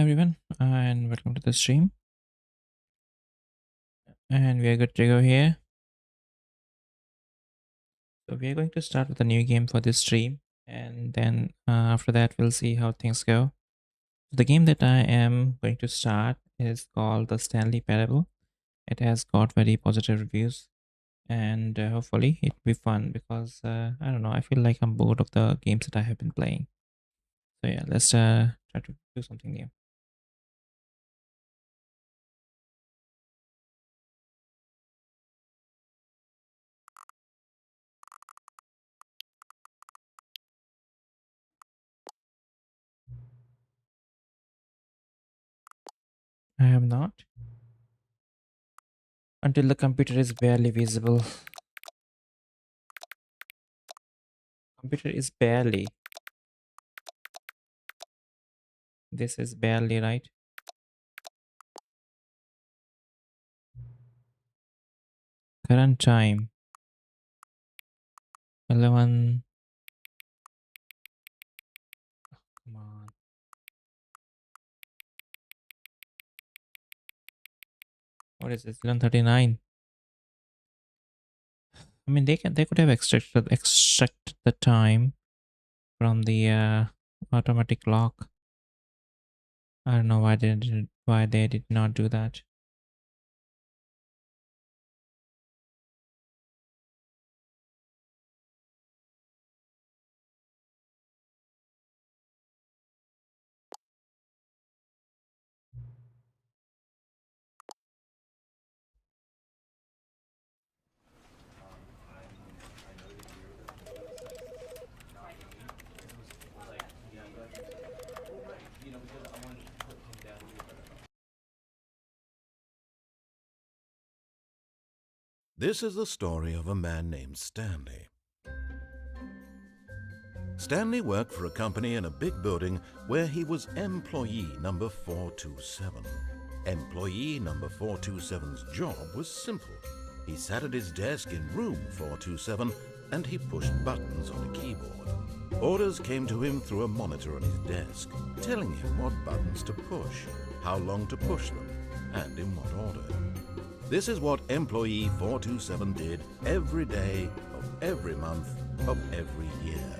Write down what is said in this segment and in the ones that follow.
everyone, and welcome to the stream. And we are good to go here. So we are going to start with a new game for this stream, and then after that we'll see how things go. The game that I am going to start is called the Stanley Parable. It has got very positive reviews, and hopefully it'll be fun because I don't know. I feel like I'm bored of the games that I have been playing. So yeah, let's try to do something new. I have not until the computer is barely visible. Computer is barely. This is barely right. Current time 11. Come on. What is this? 11:39. I mean, they could have extracted the time from the automatic clock. I don't know why they did not do that. This is the story of a man named Stanley. Stanley worked for a company in a big building where he was employee number 427. Employee number 427's job was simple. He sat at his desk in room 427 and he pushed buttons on a keyboard. Orders came to him through a monitor on his desk, telling him what buttons to push, how long to push them, and in what order. This is what employee 427 did every day of every month of every year.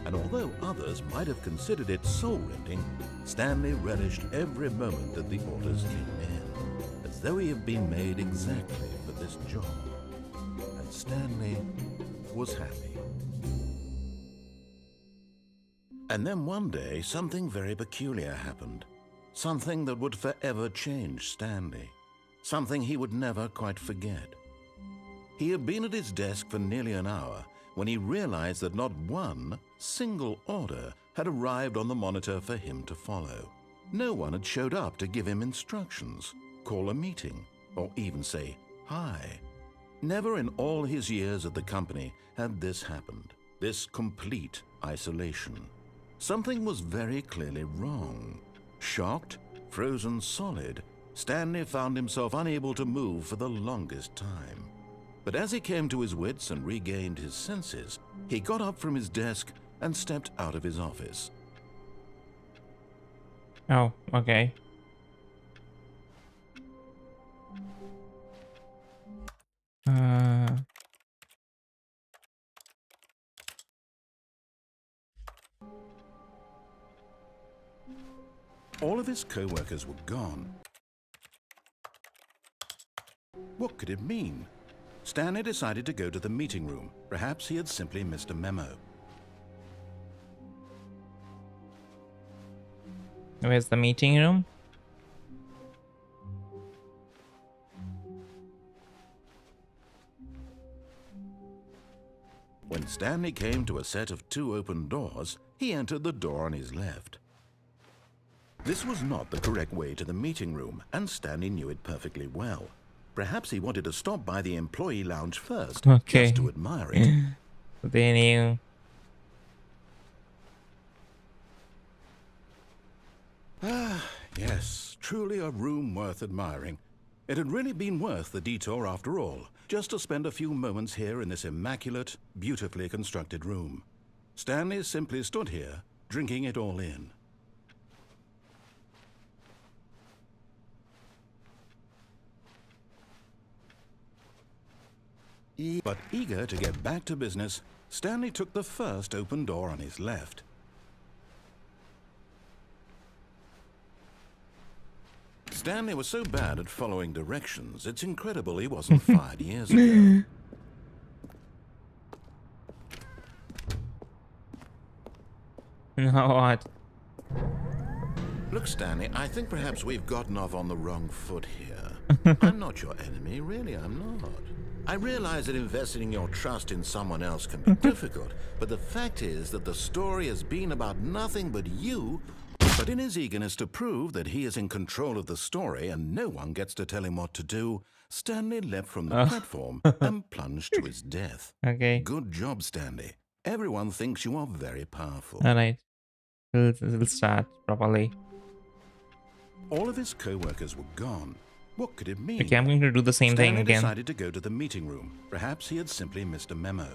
And although others might have considered it soul-rending, Stanley relished every moment that the orders came in, as though he had been made exactly for this job. And Stanley was happy. And then one day, something very peculiar happened. Something that would forever change Stanley. Something he would never quite forget. He had been at his desk for nearly an hour when he realized that not one single order had arrived on the monitor for him to follow. No one had showed up to give him instructions, call a meeting, or even say hi. Never in all his years at the company had this happened, this complete isolation. Something was very clearly wrong. Shocked, frozen solid, Stanley found himself unable to move for the longest time. But as he came to his wits and regained his senses, he got up from his desk and stepped out of his office. Oh, okay. Uh, All of his co-workers were gone. What could it mean? Stanley decided to go to the meeting room. Perhaps he had simply missed a memo. where's the meeting room? When Stanley came to a set of 2 open doors, he entered the door on his left. This was not the correct way to the meeting room, and Stanley knew it perfectly well. Perhaps he wanted to stop by the employee lounge first, Okay. just to admire it. They knew. Yes, truly a room worth admiring. It had really been worth the detour after all, just to spend a few moments here in this immaculate, beautifully constructed room. Stanley simply stood here, drinking it all in. But eager to get back to business, Stanley took the first open door on his left. Stanley was so bad at following directions, it's incredible he wasn't fired years ago. Now what? Look, Stanley, I think perhaps we've gotten off on the wrong foot here. I'm not your enemy, really, I'm not. I realize that investing your trust in someone else can be difficult, but the fact is that the story has been about nothing but you. But in his eagerness to prove that he is in control of the story and no one gets to tell him what to do, Stanley leapt from the platform and plunged to his death. Okay. Good job, Stanley. Everyone thinks you are very powerful. Alright. We'll start properly. All of his co-workers were gone. What could it mean? Okay, I'm going to do the same thing Stanley again. decided to go to the meeting room. Perhaps he had simply missed a memo.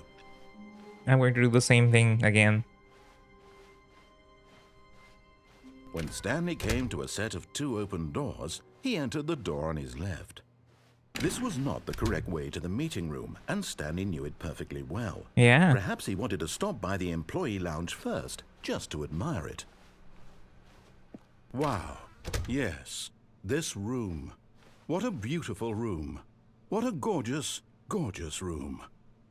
I'm going to do the same thing again. When Stanley came to a set of 2 open doors, he entered the door on his left. This was not the correct way to the meeting room, and Stanley knew it perfectly well. Yeah. Perhaps he wanted to stop by the employee lounge first, just to admire it. Wow. Yes, this room. What a beautiful room. What a gorgeous, gorgeous room.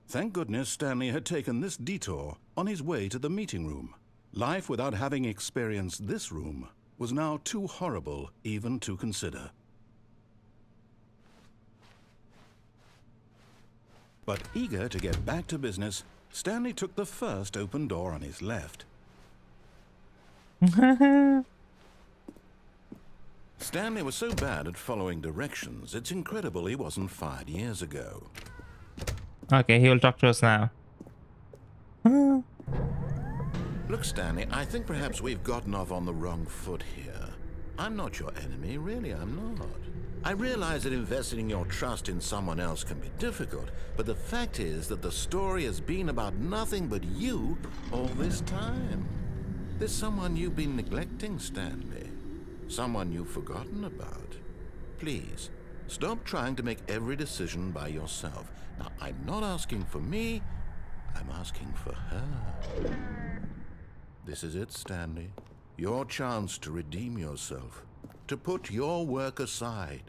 Thank goodness Stanley had taken this detour on his way to the meeting room. Life without having experienced this room was now too horrible even to consider. But eager to get back to business, Stanley took the first open door on his left. Stanley was so bad at following directions, it's incredible he wasn't fired years ago. Okay, he will talk to us now. Look, Stanley, I think perhaps we've gotten off on the wrong foot here. I'm not your enemy, really, I'm not. I realize that investing your trust in someone else can be difficult, but the fact is that the story has been about nothing but you all this time. There's someone you've been neglecting, Stanley. Someone you've forgotten about. Please, stop trying to make every decision by yourself. Now, I'm not asking for me, I'm asking for her. This is it, Stanley. Your chance to redeem yourself. To put your work aside.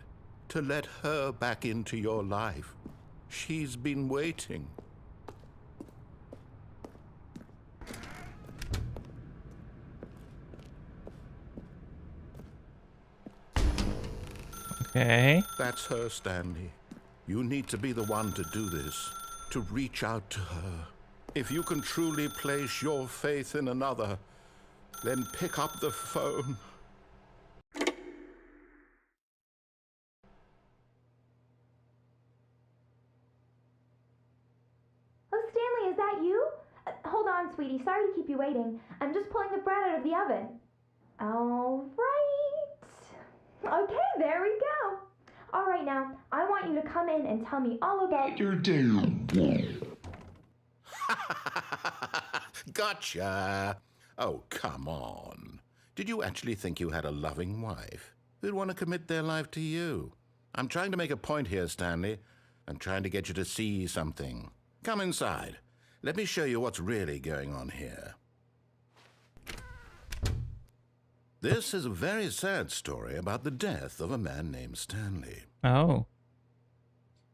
To let her back into your life. She's been waiting. Okay. That's her, Stanley. You need to be the one to do this. To reach out to her. If you can truly place your faith in another, then pick up the phone. Oh, Stanley, is that you? Hold on, sweetie. Sorry to keep you waiting. I'm just pulling the bread out of the oven. All right. Okay, there we go. All right, now, I want you to come in and tell me all about your day. Gotcha. Oh, come on. Did you actually think you had a loving wife who'd want to commit their life to you? I'm trying to make a point here, Stanley. I'm trying to get you to see something. Come inside. Let me show you what's really going on here. This is a very sad story about the death of a man named Stanley. Oh.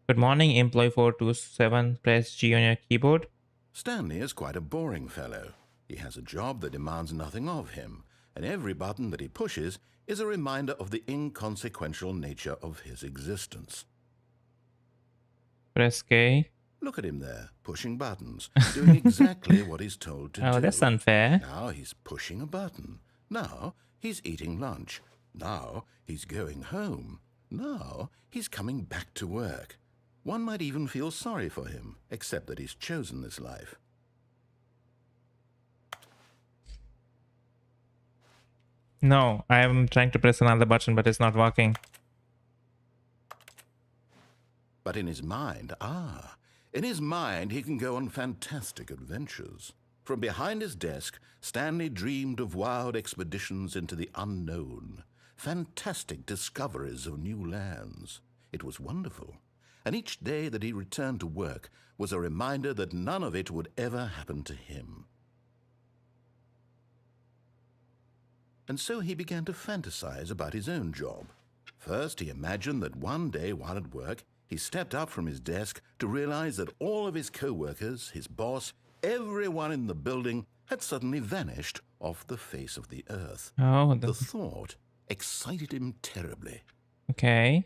Good morning, employee 427. Press G on your keyboard. Stanley is quite a boring fellow. He has a job that demands nothing of him, and every button that he pushes is a reminder of the inconsequential nature of his existence. Press K. Look at him there, pushing buttons, doing exactly what he's told to do. Oh, that's unfair. Now he's pushing a button. Now he's eating lunch. Now he's going home. Now he's coming back to work. One might even feel sorry for him, except that he's chosen this life. No, I am trying to press another button, but it's not working. But in his mind, in his mind he can go on fantastic adventures. From behind his desk, Stanley dreamed of wild expeditions into the unknown, fantastic discoveries of new lands. It was wonderful. and each day that he returned to work was a reminder that none of it would ever happen to him. And so he began to fantasize about his own job. First, he imagined that one day while at work, he stepped up from his desk to realize that all of his co-workers, his boss, everyone in the building had suddenly vanished off the face of the earth. Oh, The thought excited him terribly. okay.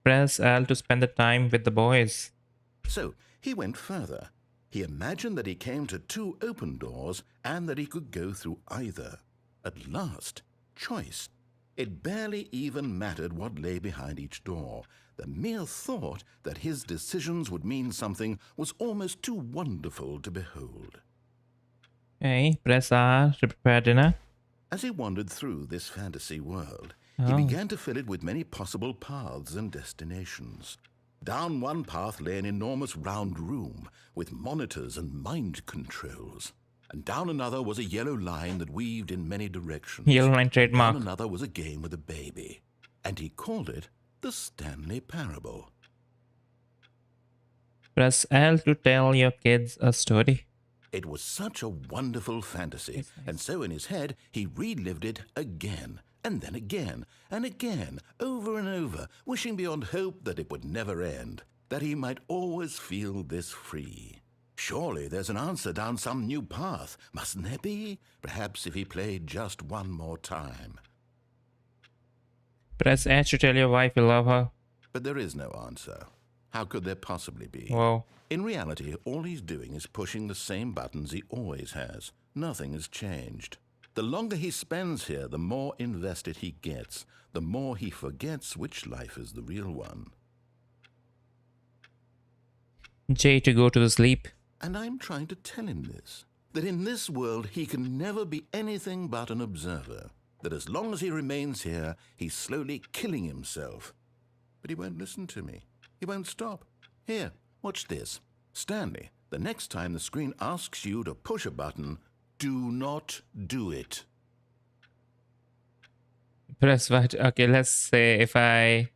Press L to spend the time with the boys. So he went further. He imagined that he came to 2 open doors and that he could go through either. At last, choice. It barely even mattered what lay behind each door. The mere thought that his decisions would mean something was almost too wonderful to behold. Okay, press R to prepare dinner. As he wandered through this fantasy world, he Oh. began to fill it with many possible paths and destinations. Down one path lay an enormous round room with monitors and mind controls. And down another was a yellow line that weaved in many directions. Yellow line And trademark. down another was a game with a baby. And he called it the Stanley Parable. Press L to tell your kids a story. It was such a wonderful fantasy, It's nice. and so in his head he relived it again, and then again, and again, over and over, wishing beyond hope that it would never end, that he might always feel this free. Surely there's an answer down some new path, mustn't there be? Perhaps if he played just one more time. Press H to tell your wife you love her. But there is no answer. How could there possibly be? Whoa. In reality, all he's doing is pushing the same buttons he always has. Nothing has changed. The longer he spends here, the more invested he gets, the more he forgets which life is the real one. J to go to sleep. And I'm trying to tell him this, that in this world he can never be anything but an observer, that as long as he remains here, he's slowly killing himself. But he won't listen to me. He won't stop. Here, watch this. Stanley, the next time the screen asks you to push a button, do not do it. Press what? Okay, let's say if I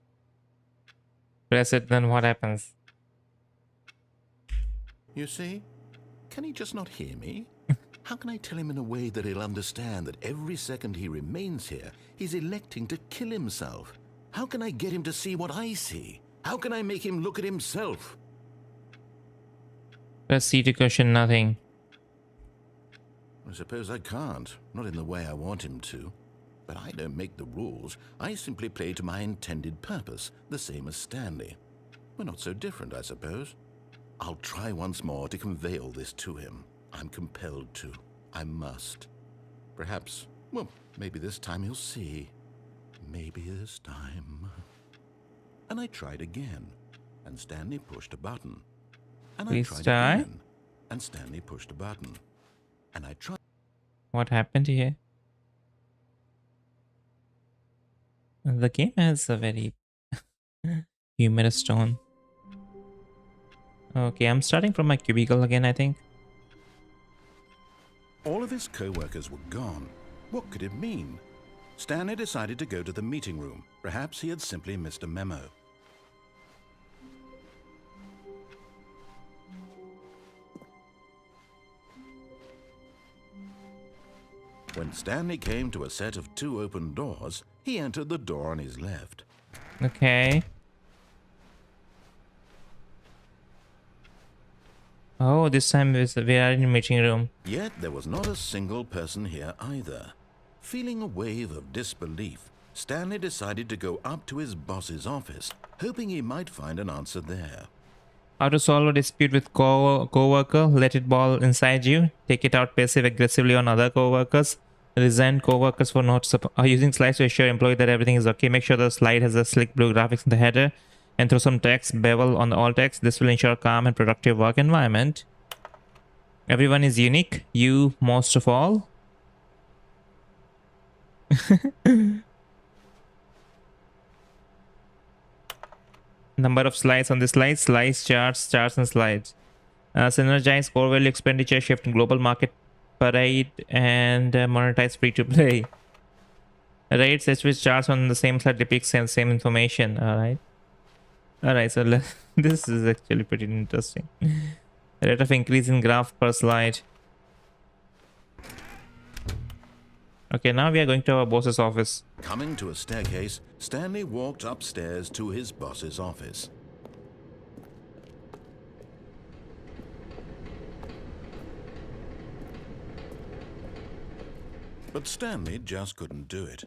press it, then what happens? You see? Can he just not hear me? How can I tell him in a way that he'll understand that every second he remains here, he's electing to kill himself? How can I get him to see what I see? How can I make him look at himself? Press C to question nothing. I suppose I can't, not in the way I want him to. But I don't make the rules. I simply play to my intended purpose, the same as Stanley. We're not so different, I suppose. I'll try once more to convey all this to him. I'm compelled to. I must. Perhaps, well, maybe this time he'll see. Maybe this time. And I tried again, and Stanley pushed a button. And I Please tried try. again, and Stanley pushed a button. And I tried. What happened here? The game has a very humorous tone. Okay, I'm starting from my cubicle again, I think. All of his co-workers were gone. What could it mean? Stanley decided to go to the meeting room. Perhaps he had simply missed a memo. When Stanley came to a set of 2 open doors, he entered the door on his left. Okay. Oh, this time we are in a meeting room. Yet there was not a single person here either. Feeling a wave of disbelief, Stanley decided to go up to his boss's office, hoping he might find an answer there. How to solve a dispute with co-worker? Let it ball inside you. Take it out passive-aggressively on other co-workers. Resent co-workers for not using slides to assure employee that everything is okay. Make sure the slide has a slick blue graphics in the header. And throw some text, bevel on the alt text. This will ensure a calm and productive work environment. Everyone is unique. You most of all. Number of slides on the slides. Slides, charts and slides. Synergize core value expenditure, shift in global market parade, and monetize free to play. Right, such which charts on the same slide depicts same information. All right. All right, so this is actually pretty interesting. Rate of increase in graph per slide. Okay, now we are going to our boss's office. Coming to a staircase, Stanley walked upstairs to his boss's office. But Stanley just couldn't do it.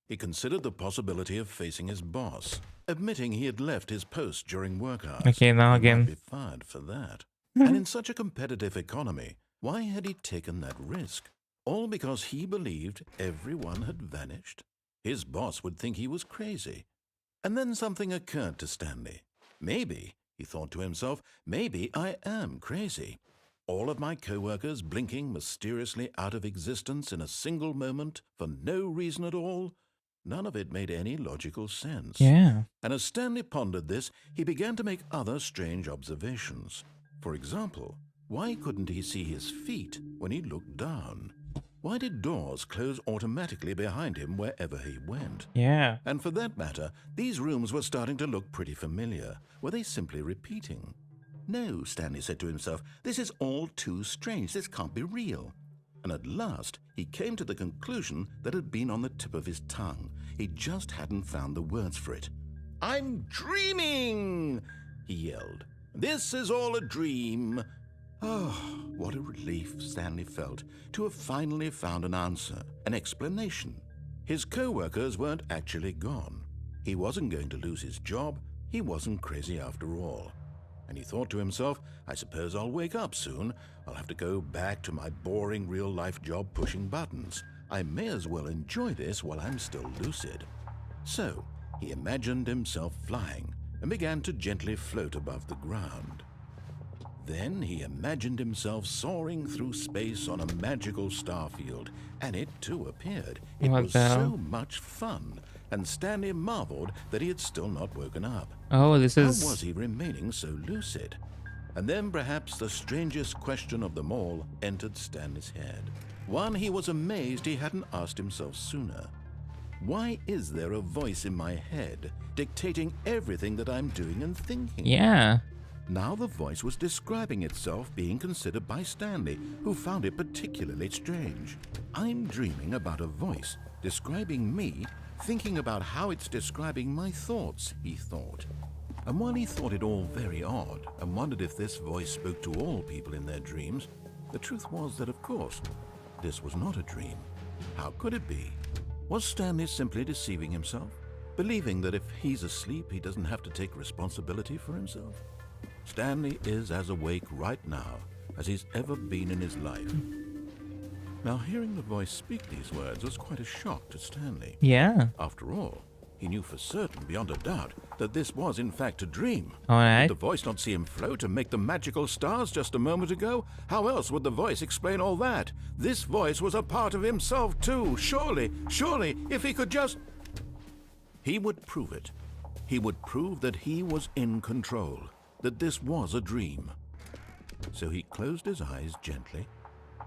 He considered the possibility of facing his boss, admitting he had left his post during work hours. Okay, now He again. might be fired for that. And in such a competitive economy, why had he taken that risk? All because he believed everyone had vanished? His boss would think he was crazy. And then something occurred to Stanley. Maybe, he thought to himself, maybe I am crazy. All of my co-workers blinking mysteriously out of existence in a single moment for no reason at all? None of it made any logical sense. Yeah. And as Stanley pondered this, he began to make other strange observations. For example, why couldn't he see his feet when he looked down? Why did doors close automatically behind him wherever he went? Yeah. And for that matter, these rooms were starting to look pretty familiar. Were they simply repeating? No, Stanley said to himself, this is all too strange. This can't be real. And at last, he came to the conclusion that had been on the tip of his tongue. He just hadn't found the words for it. I'm dreaming, he yelled. This is all a dream. Oh, what a relief Stanley felt to have finally found an answer, an explanation. His co-workers weren't actually gone. He wasn't going to lose his job. He wasn't crazy after all. And he thought to himself, I suppose I'll wake up soon. I'll have to go back to my boring real-life job pushing buttons. I may as well enjoy this while I'm still lucid. So he imagined himself flying and began to gently float above the ground. Then he imagined himself soaring through space on a magical starfield, and it too appeared. It What was the hell? so much fun, and Stanley marveled that he had still not woken up. Oh, this How is... was he remaining so lucid? And then perhaps the strangest question of them all entered Stanley's head. One he was amazed he hadn't asked himself sooner. Why is there a voice in my head dictating everything that I'm doing and thinking? Yeah. Now the voice was describing itself being considered by Stanley, who found it particularly strange. I'm dreaming about a voice describing me, thinking about how it's describing my thoughts, he thought. And while he thought it all very odd and wondered if this voice spoke to all people in their dreams, the truth was that, of course, this was not a dream. How could it be? Was Stanley simply deceiving himself, believing that if he's asleep, he doesn't have to take responsibility for himself? Stanley is as awake right now as he's ever been in his life. Now, hearing the voice speak these words was quite a shock to Stanley. Yeah. After all, he knew for certain, beyond a doubt, that this was in fact a dream. All right. Did the voice not see him float and make the magical stars just a moment ago? How else would the voice explain all that? This voice was a part of himself too. Surely, if he could just... He would prove it. He would prove that he was in control, that this was a dream. So he closed his eyes gently,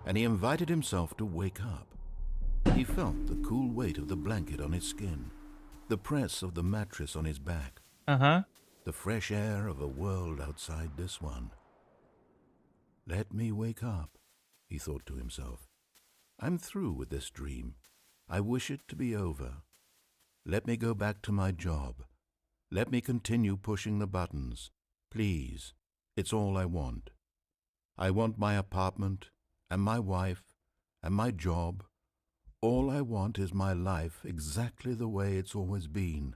and he invited himself to wake up. He felt the cool weight of the blanket on his skin, the press of the mattress on his back, Uh-huh. the fresh air of a world outside this one. Let me wake up, he thought to himself. I'm through with this dream. I wish it to be over. Let me go back to my job. Let me continue pushing the buttons. Please, it's all I want. I want my apartment and my wife and my job. All I want is my life exactly the way it's always been.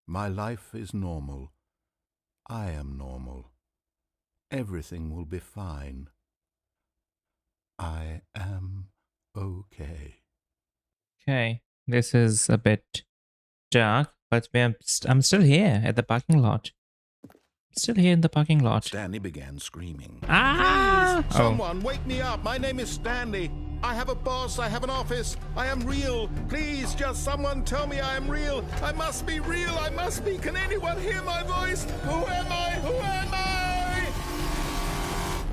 My life is normal. I am normal. Everything will be fine. I am okay. Okay. This is a bit dark, but I'm still here at the parking lot. Still here in the parking lot. Stanley began screaming. Ah! Please, someone wake me up. My name is Stanley. I have a boss. I have an office. I am real. Please, just someone tell me I am real. I must be real. I must be. Can anyone hear my voice? Who am I? Who am I?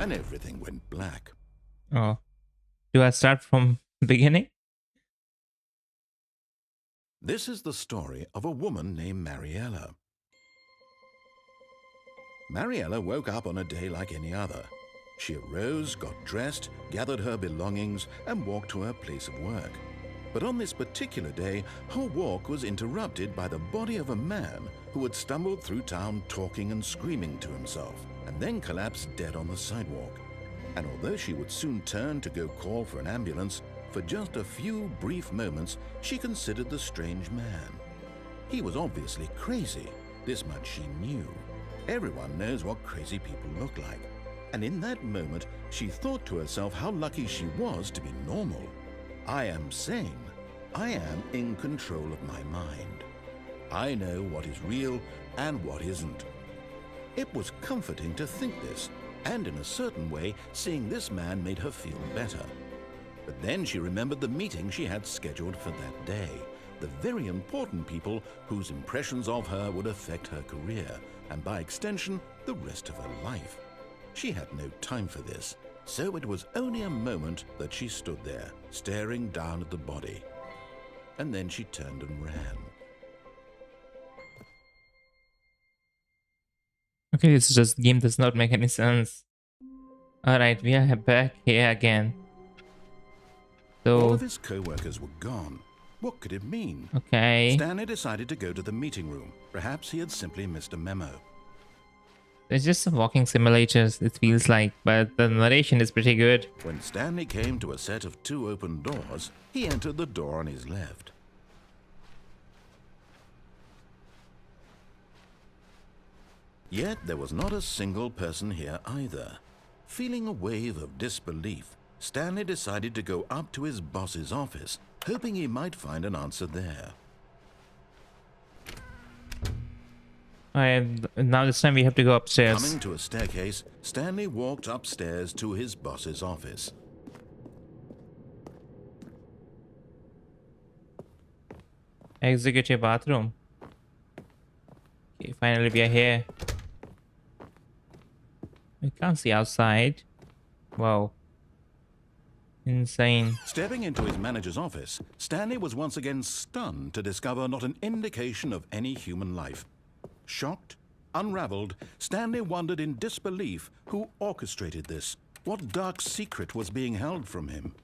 And everything went black. Oh. Do I start from beginning? This is the story of a woman named Mariella. Mariella woke up on a day like any other. She arose, got dressed, gathered her belongings, and walked to her place of work. But on this particular day, her walk was interrupted by the body of a man who had stumbled through town talking and screaming to himself, and then collapsed dead on the sidewalk. And although she would soon turn to go call for an ambulance, for just a few brief moments she considered the strange man. He was obviously crazy, this much she knew. Everyone knows what crazy people look like. And in that moment, she thought to herself how lucky she was to be normal. I am sane. I am in control of my mind. I know what is real and what isn't. It was comforting to think this, and in a certain way, seeing this man made her feel better. But then she remembered the meeting she had scheduled for that day, the very important people whose impressions of her would affect her career, and by extension, the rest of her life. She had no time for this, so it was only a moment that she stood there, staring down at the body. And then she turned and ran. Okay, this just game does not make any sense. Alright, we are back here again. All So, of his co-workers were gone. What could it mean? okay. Stanley decided to go to the meeting room. Perhaps he had simply missed a memo. It's just some walking simulators, it feels like, but the narration is pretty good. When Stanley came to a set of 2 open doors, he entered the door on his left. Yet there was not a single person here either. Feeling a wave of disbelief, Stanley decided to go up to his boss's office, hoping he might find an answer there. Now this time we have to go upstairs. Coming to a staircase, Stanley walked upstairs to his boss's office. Executive bathroom. Okay, finally we are here. We can't see outside. Wow. Insane. Stepping into his manager's office, Stanley was once again stunned to discover not an indication of any human life. Shocked, unraveled, Stanley wondered in disbelief who orchestrated this. What dark secret was being held from him?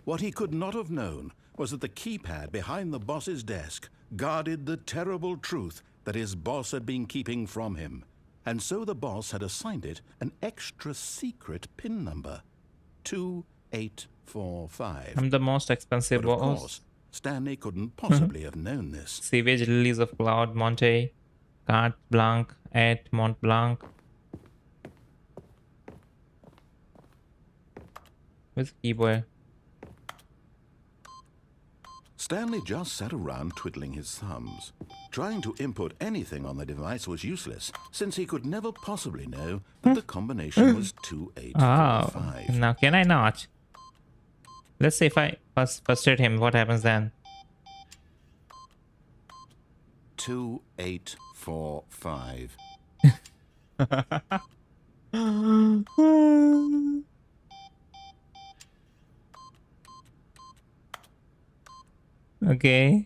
What he could not have known was that the keypad behind the boss's desk guarded the terrible truth that his boss had been keeping from him. And so the boss had assigned it an extra secret PIN number. 2845. I'm the most expensive But of boss. course, Stanley couldn't possibly have known this. Sewage lilies of Cloud Monte. Carte Blanc at Mont Blanc. With keyboard. Stanley just sat around twiddling his thumbs. Trying to input anything on the device was useless, since he could never possibly know that the combination was 2845. Oh, now can I not? Let's say if I frustrate him, what happens then? 2845. Okay.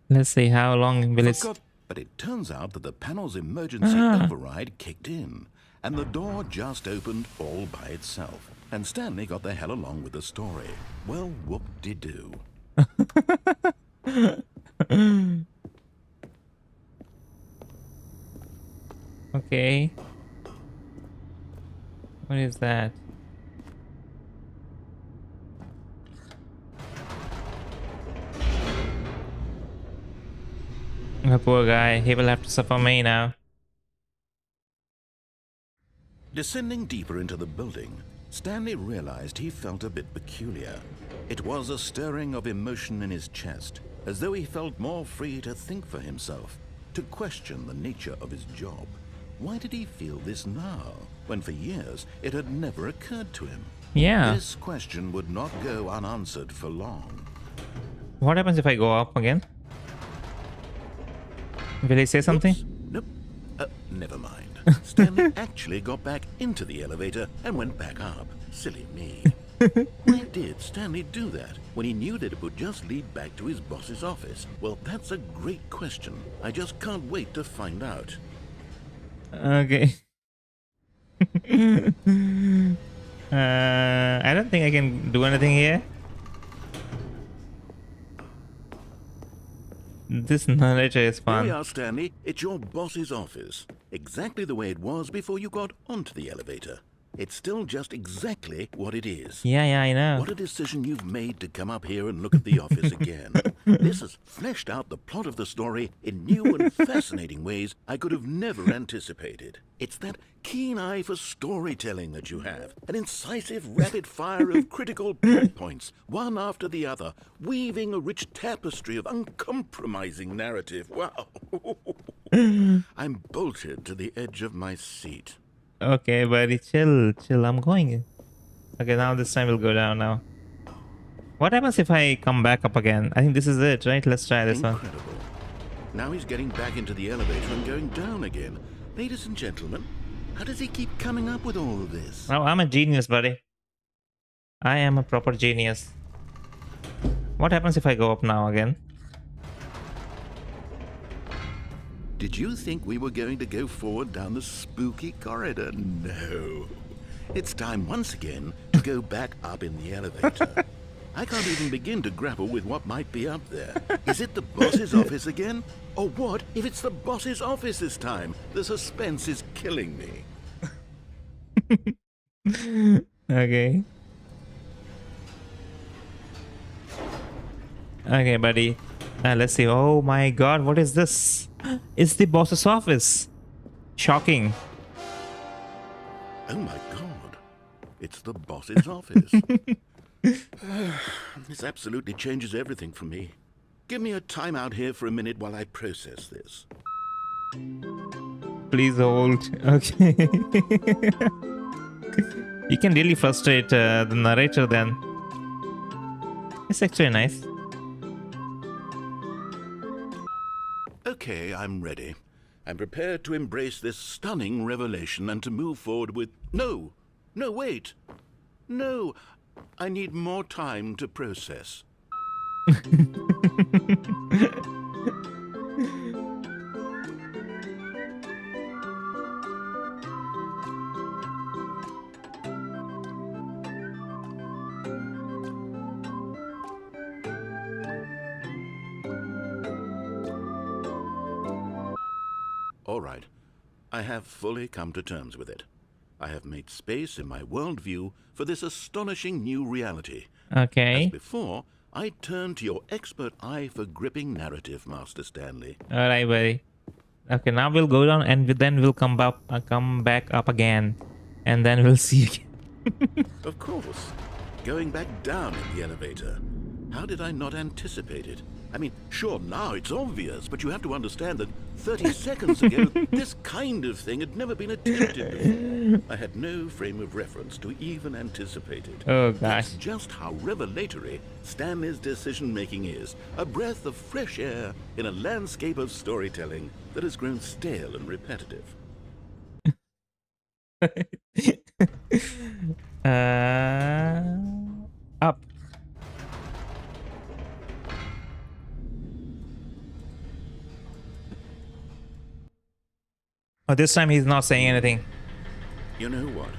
Let's see how long will it... Forgot, but it turns out that the panel's emergency override kicked in, and the door just opened all by itself. And Stanley got the hell along with the story. Well, whoop-de-doo. Okay. What is that? The poor guy, he will have to suffer me now. Descending deeper into the building, Stanley realized he felt a bit peculiar. It was a stirring of emotion in his chest, as though he felt more free to think for himself, to question the nature of his job. Why did he feel this now, when for years it had never occurred to him? Yeah. This question would not go unanswered for long. What happens if I go up again? Will he say something? Oops. Nope. Never mind. Stanley actually got back into the elevator and went back up. Silly me. Why did Stanley do that when he knew that it would just lead back to his boss's office? Well, that's a great question. I just can't wait to find out. Okay. I don't think I can do anything here. This narrator is Here we fun. are, Stanley. It's your boss's office. Exactly the way it was before you got onto the elevator. It's still just exactly what it is. Yeah, I know. What a decision you've made to come up here and look at the office again. This has fleshed out the plot of the story in new and fascinating ways I could have never anticipated. It's that keen eye for storytelling that you have. An incisive rapid fire of critical plot points, one after the other, weaving a rich tapestry of uncompromising narrative. Wow. I'm bolted to the edge of my seat. Okay, buddy, chill. I'm going. Okay, now this time we'll go down now. What happens if I come back up again? I think this is it, right? Let's try this one. Incredible. Now he's getting back into the elevator and going down again. Ladies and gentlemen, how does he keep coming up with all of this? Oh, I'm a genius, buddy. I am a proper genius. What happens if I go up now again? Did you think we were going to go forward down the spooky corridor? No. It's time once again to go back up in the elevator. I can't even begin to grapple with what might be up there. Is it the boss's office again? Or what if it's the boss's office this time? The suspense is killing me. Okay. Okay, buddy. Let's see. Oh my god, what is this? It's the boss's office. Shocking. Oh my god. It's the boss's office. This absolutely changes everything for me. Give me a time out here for a minute while I process this. Please hold. Okay. You can really frustrate the narrator then. It's actually nice. Okay, I'm ready. I'm prepared to embrace this stunning revelation and to move forward with... No, wait. No, I need more time to process. All right, I have fully come to terms with it. I have made space in my worldview for this astonishing new reality. As Okay. before, I turn to your expert eye for gripping narrative, Master Stanley. Alright, buddy. Okay, now we'll go down and then we'll come back up again. And then we'll see again. Of course, going back down in the elevator. How did I not anticipate it? I mean, sure, now it's obvious, but you have to understand that 30 seconds ago, this kind of thing had never been attempted before. I had no frame of reference to even anticipate it. Oh That's gosh. just how revelatory Stanley's decision-making is. A breath of fresh air in a landscape of storytelling that has grown stale and repetitive. Up. Oh, this time he's not saying anything. You know what?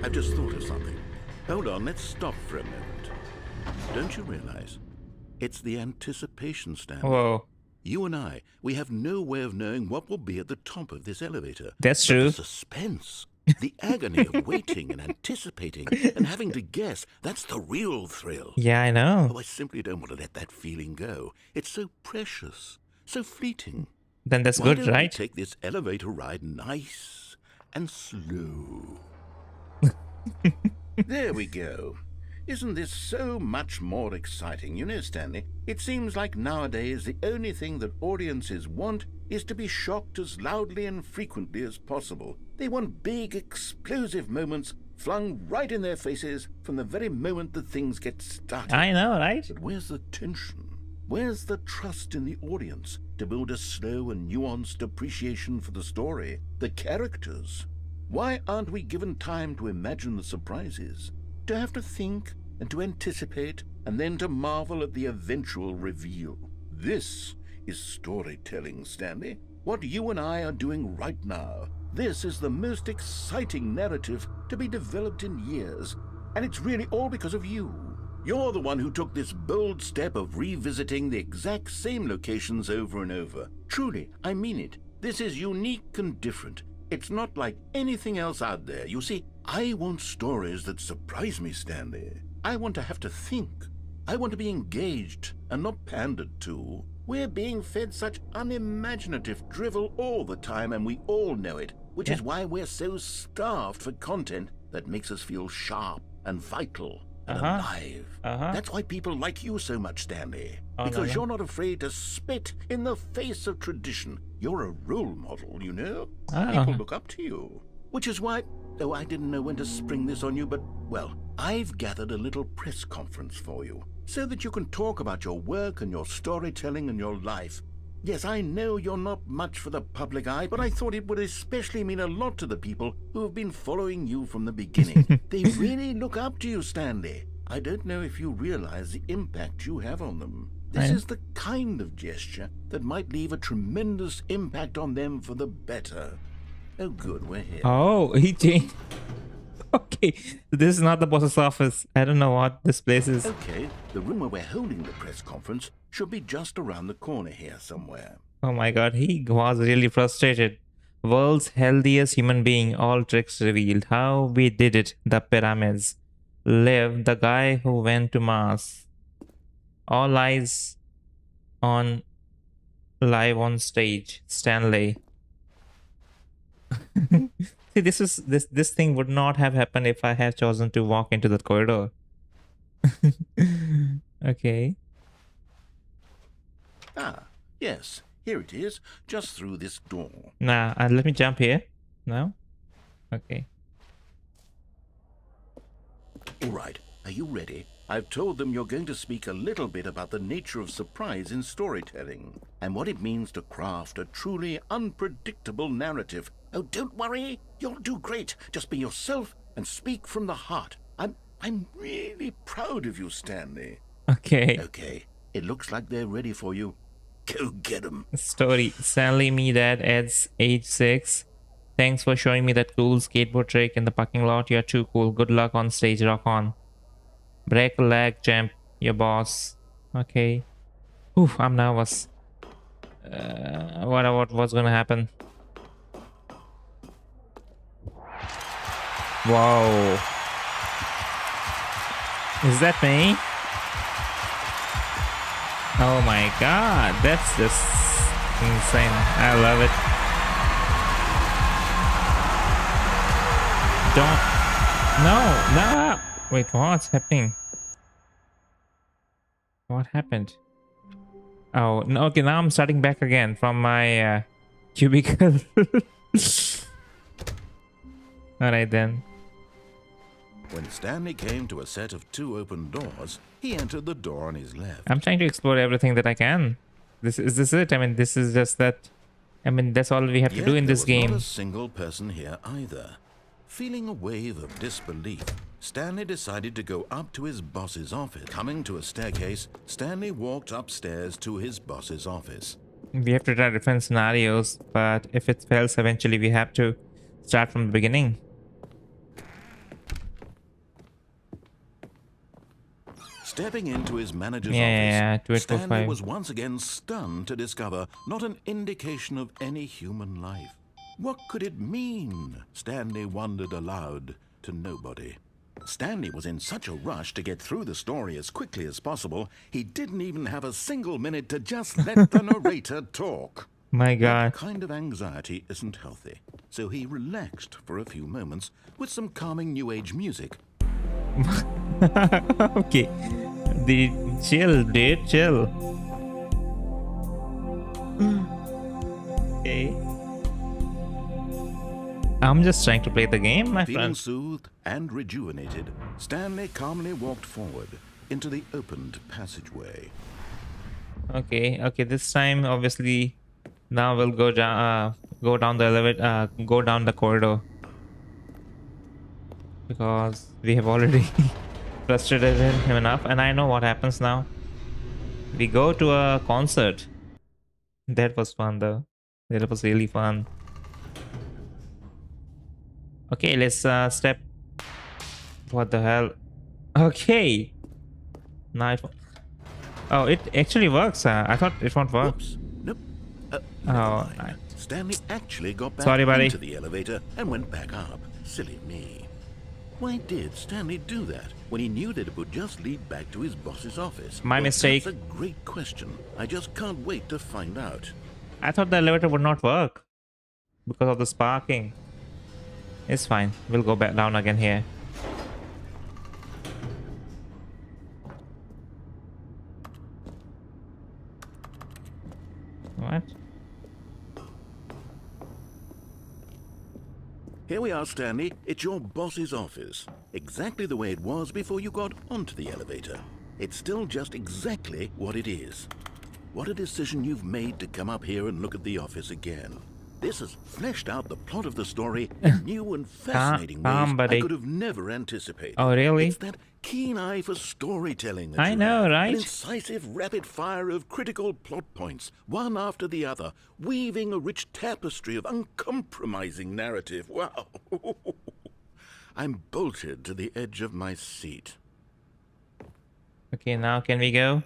I've just thought of something. Hold on, let's stop for a moment. Don't you realize? It's the anticipation, Stanley. Whoa. You and I, we have no way of knowing what will be at the top of this elevator. That's But true. the suspense, the agony of waiting and anticipating and having to guess, that's the real thrill. Yeah, I know. Oh, I simply don't want to let that feeling go. It's so precious, so fleeting. Then that's Why good, don't we right? take this elevator ride nice and slow? There we go. Isn't this so much more exciting? You know, Stanley, it seems like nowadays the only thing that audiences want is to be shocked as loudly and frequently as possible. They want big, explosive moments flung right in their faces from the very moment that things get started. I know, right? But where's the tension? Where's the trust in the audience to build a slow and nuanced appreciation for the story, the characters? Why aren't we given time to imagine the surprises? To have to think and to anticipate and then to marvel at the eventual reveal. This is storytelling, Stanley. What you and I are doing right now. This is the most exciting narrative to be developed in years. And it's really all because of you. You're the one who took this bold step of revisiting the exact same locations over and over. Truly, I mean it. This is unique and different. It's not like anything else out there. You see, I want stories that surprise me, Stanley. I want to have to think. I want to be engaged and not pandered to. We're being fed such unimaginative drivel all the time, and we all know it, which is why we're so starved for content that makes us feel sharp and vital and alive. That's why people like you so much, Stanley. Because you're not afraid to spit in the face of tradition. You're a role model, you know? People look up to you. Which is why, though I didn't know when to spring this on you, but, well, I've gathered a little press conference for you, so that you can talk about your work and your storytelling and your life. Yes, I know you're not much for the public eye, but I thought it would especially mean a lot to the people who have been following you from the beginning. They really look up to you, Stanley. I don't know if you realize the impact you have on them. This is the kind of gesture that might leave a tremendous impact on them for the better. Oh, good, we're here. Oh, he changed. Okay, this is not the boss's office. I don't know what this place is. Okay, the room where we're holding the press conference should be just around the corner here somewhere. Oh my god, he was really frustrated. World's healthiest human being, all tricks revealed. How we did it, the pyramids. Liv, the guy who went to Mars. All eyes on live on stage. Stanley. See, this thing would not have happened if I had chosen to walk into that corridor. Okay. Ah, yes, here it is, just through this door. Nah, let me jump here. No? Okay. All right, are you ready? I've told them you're going to speak a little bit about the nature of surprise in storytelling and what it means to craft a truly unpredictable narrative. Oh, don't worry, you'll do great. Just be yourself and speak from the heart. I'm really proud of you, Stanley. Okay. Okay, it looks like they're ready for you. Go get them. Story. Stanley, me dad, Ed's age 6. Thanks for showing me that cool skateboard trick in the parking lot. You're too cool. Good luck on stage. Rock on. Break a leg, champ. Your boss. Okay. Oof, I'm nervous. What's gonna happen? Whoa. Is that me? Oh my god, that's just insane. I love it. No. Wait, what's happening? What happened? Oh, no, okay, now I'm starting back again from my cubicle. Alright then. When Stanley came to a set of 2 open doors, he entered the door on his left. I'm trying to explore everything that I can. This is it. I mean, this is just that. I mean, that's all we have to do in this game. Not a single person here either. Feeling a wave of disbelief, Stanley decided to go up to his boss's office. Coming to a staircase, Stanley walked upstairs to his boss's office. We have to try different scenarios, but if it fails, eventually we have to start from the beginning. Stepping into his manager's office, Stanley 2845. was once again stunned to discover not an indication of any human life. What could it mean? Stanley wondered aloud to nobody. Stanley was in such a rush to get through the story as quickly as possible, he didn't even have a single minute to just let the narrator talk. My god. That kind of anxiety isn't healthy, so he relaxed for a few moments with some calming new age music. Okay. Chill, dude, chill. Okay. I'm just trying to play the game, my Feeling friend. soothed and rejuvenated, Stanley calmly walked forward into the opened passageway. Okay, this time obviously now we'll go down the elevator, go down the corridor. because we have already frustrated him enough, and I know what happens now. We go to a concert. That was fun though. That was really fun. Okay, let's step. What the hell? Okay. Now it. Oh, it actually works. I thought it won't work. Whoops. Nope. Oh, Never mind. I- Stanley actually got back Sorry, buddy. into the elevator and went back up. Silly me. Why did Stanley do that when he knew that it would just lead back to his boss's office? My mistake. That's a great question. I just can't wait to find out. I thought the elevator would not work because of the sparking. It's fine. We'll go back down again here. What? Here we are, Stanley. It's your boss's office. Exactly the way it was before you got onto the elevator. It's still just exactly what it is. What a decision you've made to come up here and look at the office again. This has fleshed out the plot of the story in new and fascinating ways buddy. I could have never anticipated. Oh, really? It's that keen eye for storytelling that I you know, have. right? An incisive rapid fire of critical plot points, one after the other, weaving a rich tapestry of uncompromising narrative. Wow. I'm bolted to the edge of my seat. Okay, now can we go?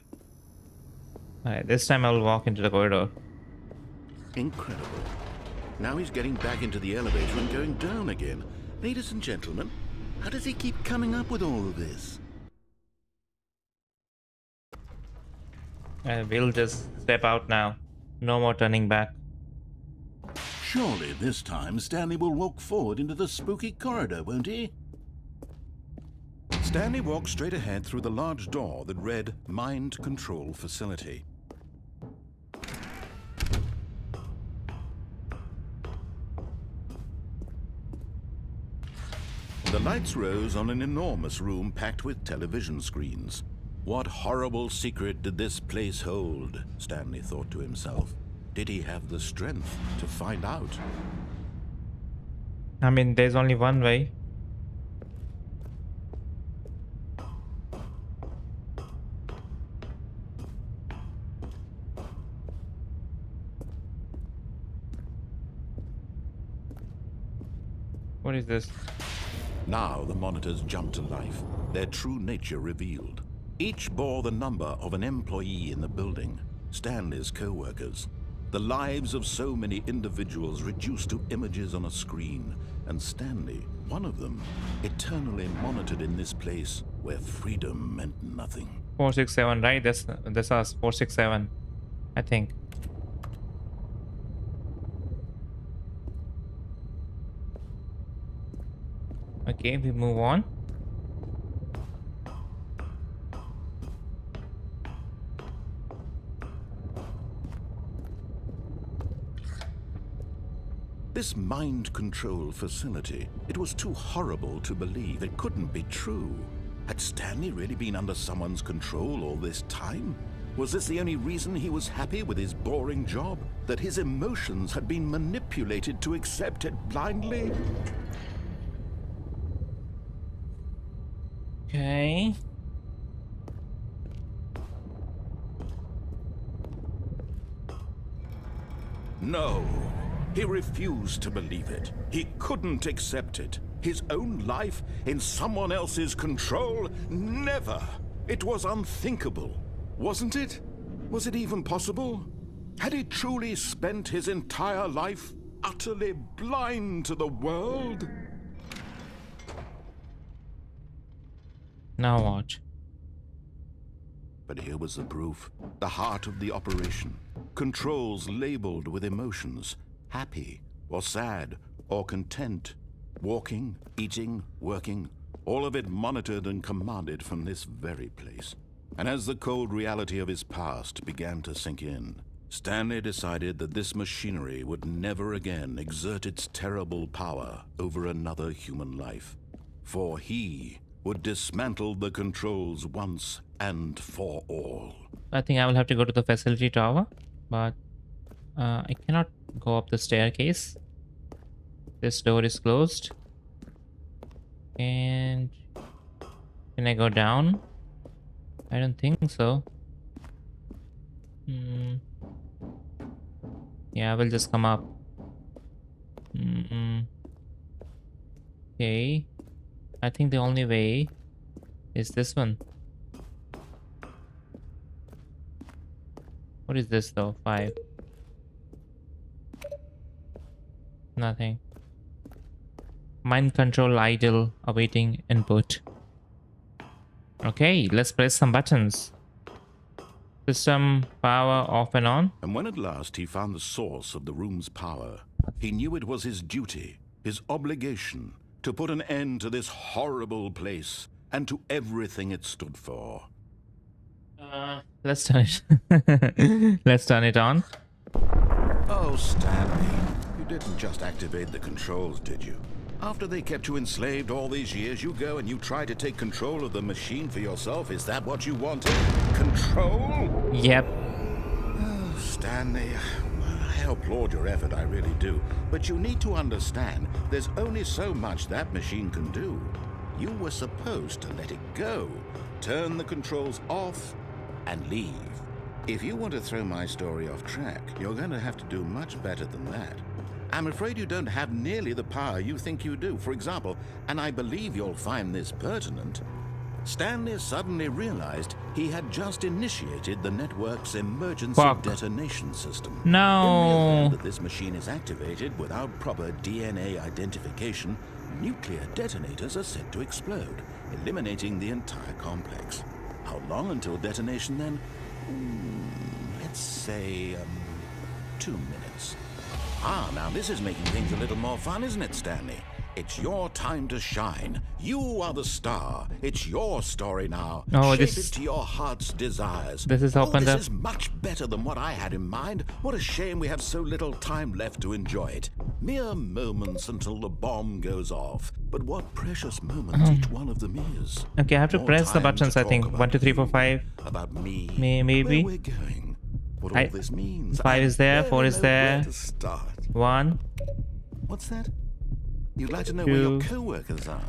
Alright, this time I will walk into the corridor. Incredible. Now he's getting back into the elevator and going down again. Ladies and gentlemen, how does he keep coming up with all of this? We'll just step out now. No more turning back. Surely this time Stanley will walk forward into the spooky corridor, won't he? Stanley walked straight ahead through the large door that read Mind Control Facility. The lights rose on an enormous room packed with television screens. What horrible secret did this place hold? Stanley thought to himself. Did he have the strength to find out? I mean, there's only one way. What is this? Now the monitors jumped to life, their true nature revealed. Each bore the number of an employee in the building, Stanley's co-workers. The lives of so many individuals reduced to images on a screen, and Stanley, one of them, eternally monitored in this place where freedom meant nothing. 467, right? That's us. 467, I think. Okay, we move on. This mind control facility, it was too horrible to believe. It couldn't be true. Had Stanley really been under someone's control all this time? Was this the only reason he was happy with his boring job? That his emotions had been manipulated to accept it blindly? Okay. No. He refused to believe it. He couldn't accept it. His own life in someone else's control? Never. It was unthinkable. Wasn't it? Was it even possible? Had he truly spent his entire life utterly blind to the world? Now watch. But here was the proof. The heart of the operation. Controls labeled with emotions. Happy, or sad, or content. Walking, eating, working. All of it monitored and commanded from this very place. And as the cold reality of his past began to sink in, Stanley decided that this machinery would never again exert its terrible power over another human life. For he would dismantle the controls once and for all. I think I will have to go to the facility tower, but I cannot go up the staircase. This door is closed. And can I go down? I don't think so. Yeah, I will just come up. Okay. I think the only way is this one. What is this though? 5. Nothing. Mind control idle, awaiting input. Okay, let's press some buttons. System power off and on. And when at last he found the source of the room's power, he knew it was his duty, his obligation, to put an end to this horrible place and to everything it stood for. Let's turn it. Let's turn it on. Oh, Stanley, you didn't just activate the controls, did you? After they kept you enslaved all these years, you go and you try to take control of the machine for yourself. Is that what you wanted? Control? Yep. Oh, Stanley, I applaud your effort, I really do. But you need to understand, there's only so much that machine can do. You were supposed to let it go, turn the controls off, and leave. If you want to throw my story off track, you're going to have to do much better than that. I'm afraid you don't have nearly the power you think you do. For example, and I believe you'll find this pertinent, Stanley suddenly realized he had just initiated the network's emergency detonation system. No. In the event that this machine is activated without proper DNA identification, nuclear detonators are set to explode, eliminating the entire complex. How long until detonation then? Let's say 2 minutes. Ah, now this is making things a little more fun, isn't it, Stanley? It's your time to shine. You are the star. It's your story now. Oh, Shape this it to your heart's desires. This is opened this up. is much better than what I had in mind. What a shame we have so little time left to enjoy it. Mere moments until the bomb goes off. But what precious moments each one of them is. Okay, I have to More press the time buttons, to I think. talk 1, 2, 3, 4, about 5. you, about me, Maybe. where we're going, what I- all this means. 5 is there, 4 is there. Where to start. 1. What's that? You'd like to know where your 2. co-workers are?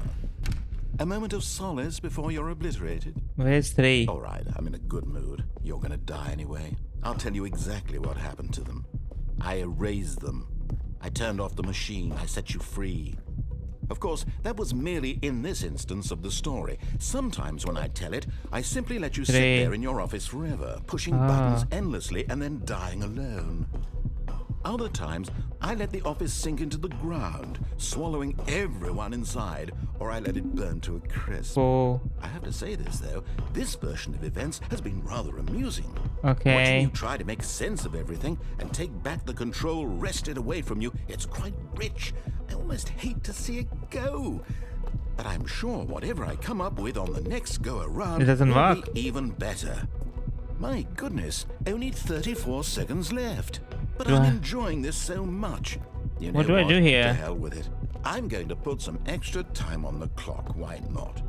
A moment of solace before you're obliterated? Where's 3? All right, I'm in a good mood. You're gonna die anyway. I'll tell you exactly what happened to them. I erased them. I turned off the machine. I set you free. Of course, that was merely in this instance of the story. Sometimes when I tell it, I simply let you sit 3. there in your office forever, pushing buttons endlessly and then dying alone. Other times, I let the office sink into the ground, swallowing everyone inside, or I let it burn to a crisp. 4. I have to say this, though, this version of events has been rather amusing. Okay. Watching you try to make sense of everything and take back the control wrested away from you, it's quite rich. I almost hate to see it go. But I'm sure whatever I come up with on the next go-around It doesn't will work. be even better. My goodness, only 34 seconds left. But Do I'm I- enjoying this so much. You What know do I do here? To hell with it. I'm going to put some extra time on the clock. Why not?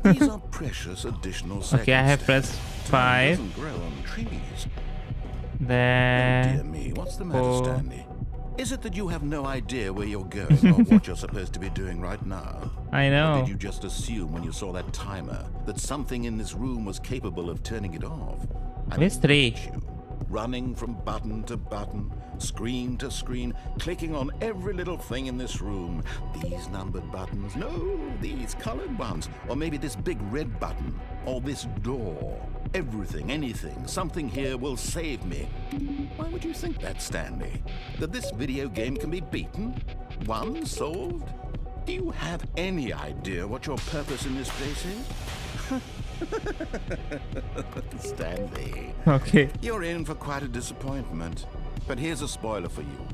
These are precious additional seconds. Okay, I have Stanley. pressed Time 5. doesn't grow on trees. Oh, dear Then me, what's the matter, 4. Stanley? Is it that you have no idea where you're going or what you're supposed to be doing right now? I Or know. did you just assume when you saw that timer that something in this room was capable of turning it off? I Where's mean, 3? look at you, running from button to button, screen to screen, clicking on every little thing in this room. These numbered buttons, no, these colored ones, or maybe this big red button, or this door. Everything, anything, something here will save me. Why would you think that, Stanley? That this video game can be beaten? Won? Solved? Do you have any idea what your purpose in this place is? Stanley, Okay. you're in for quite a disappointment. But here's a spoiler for you.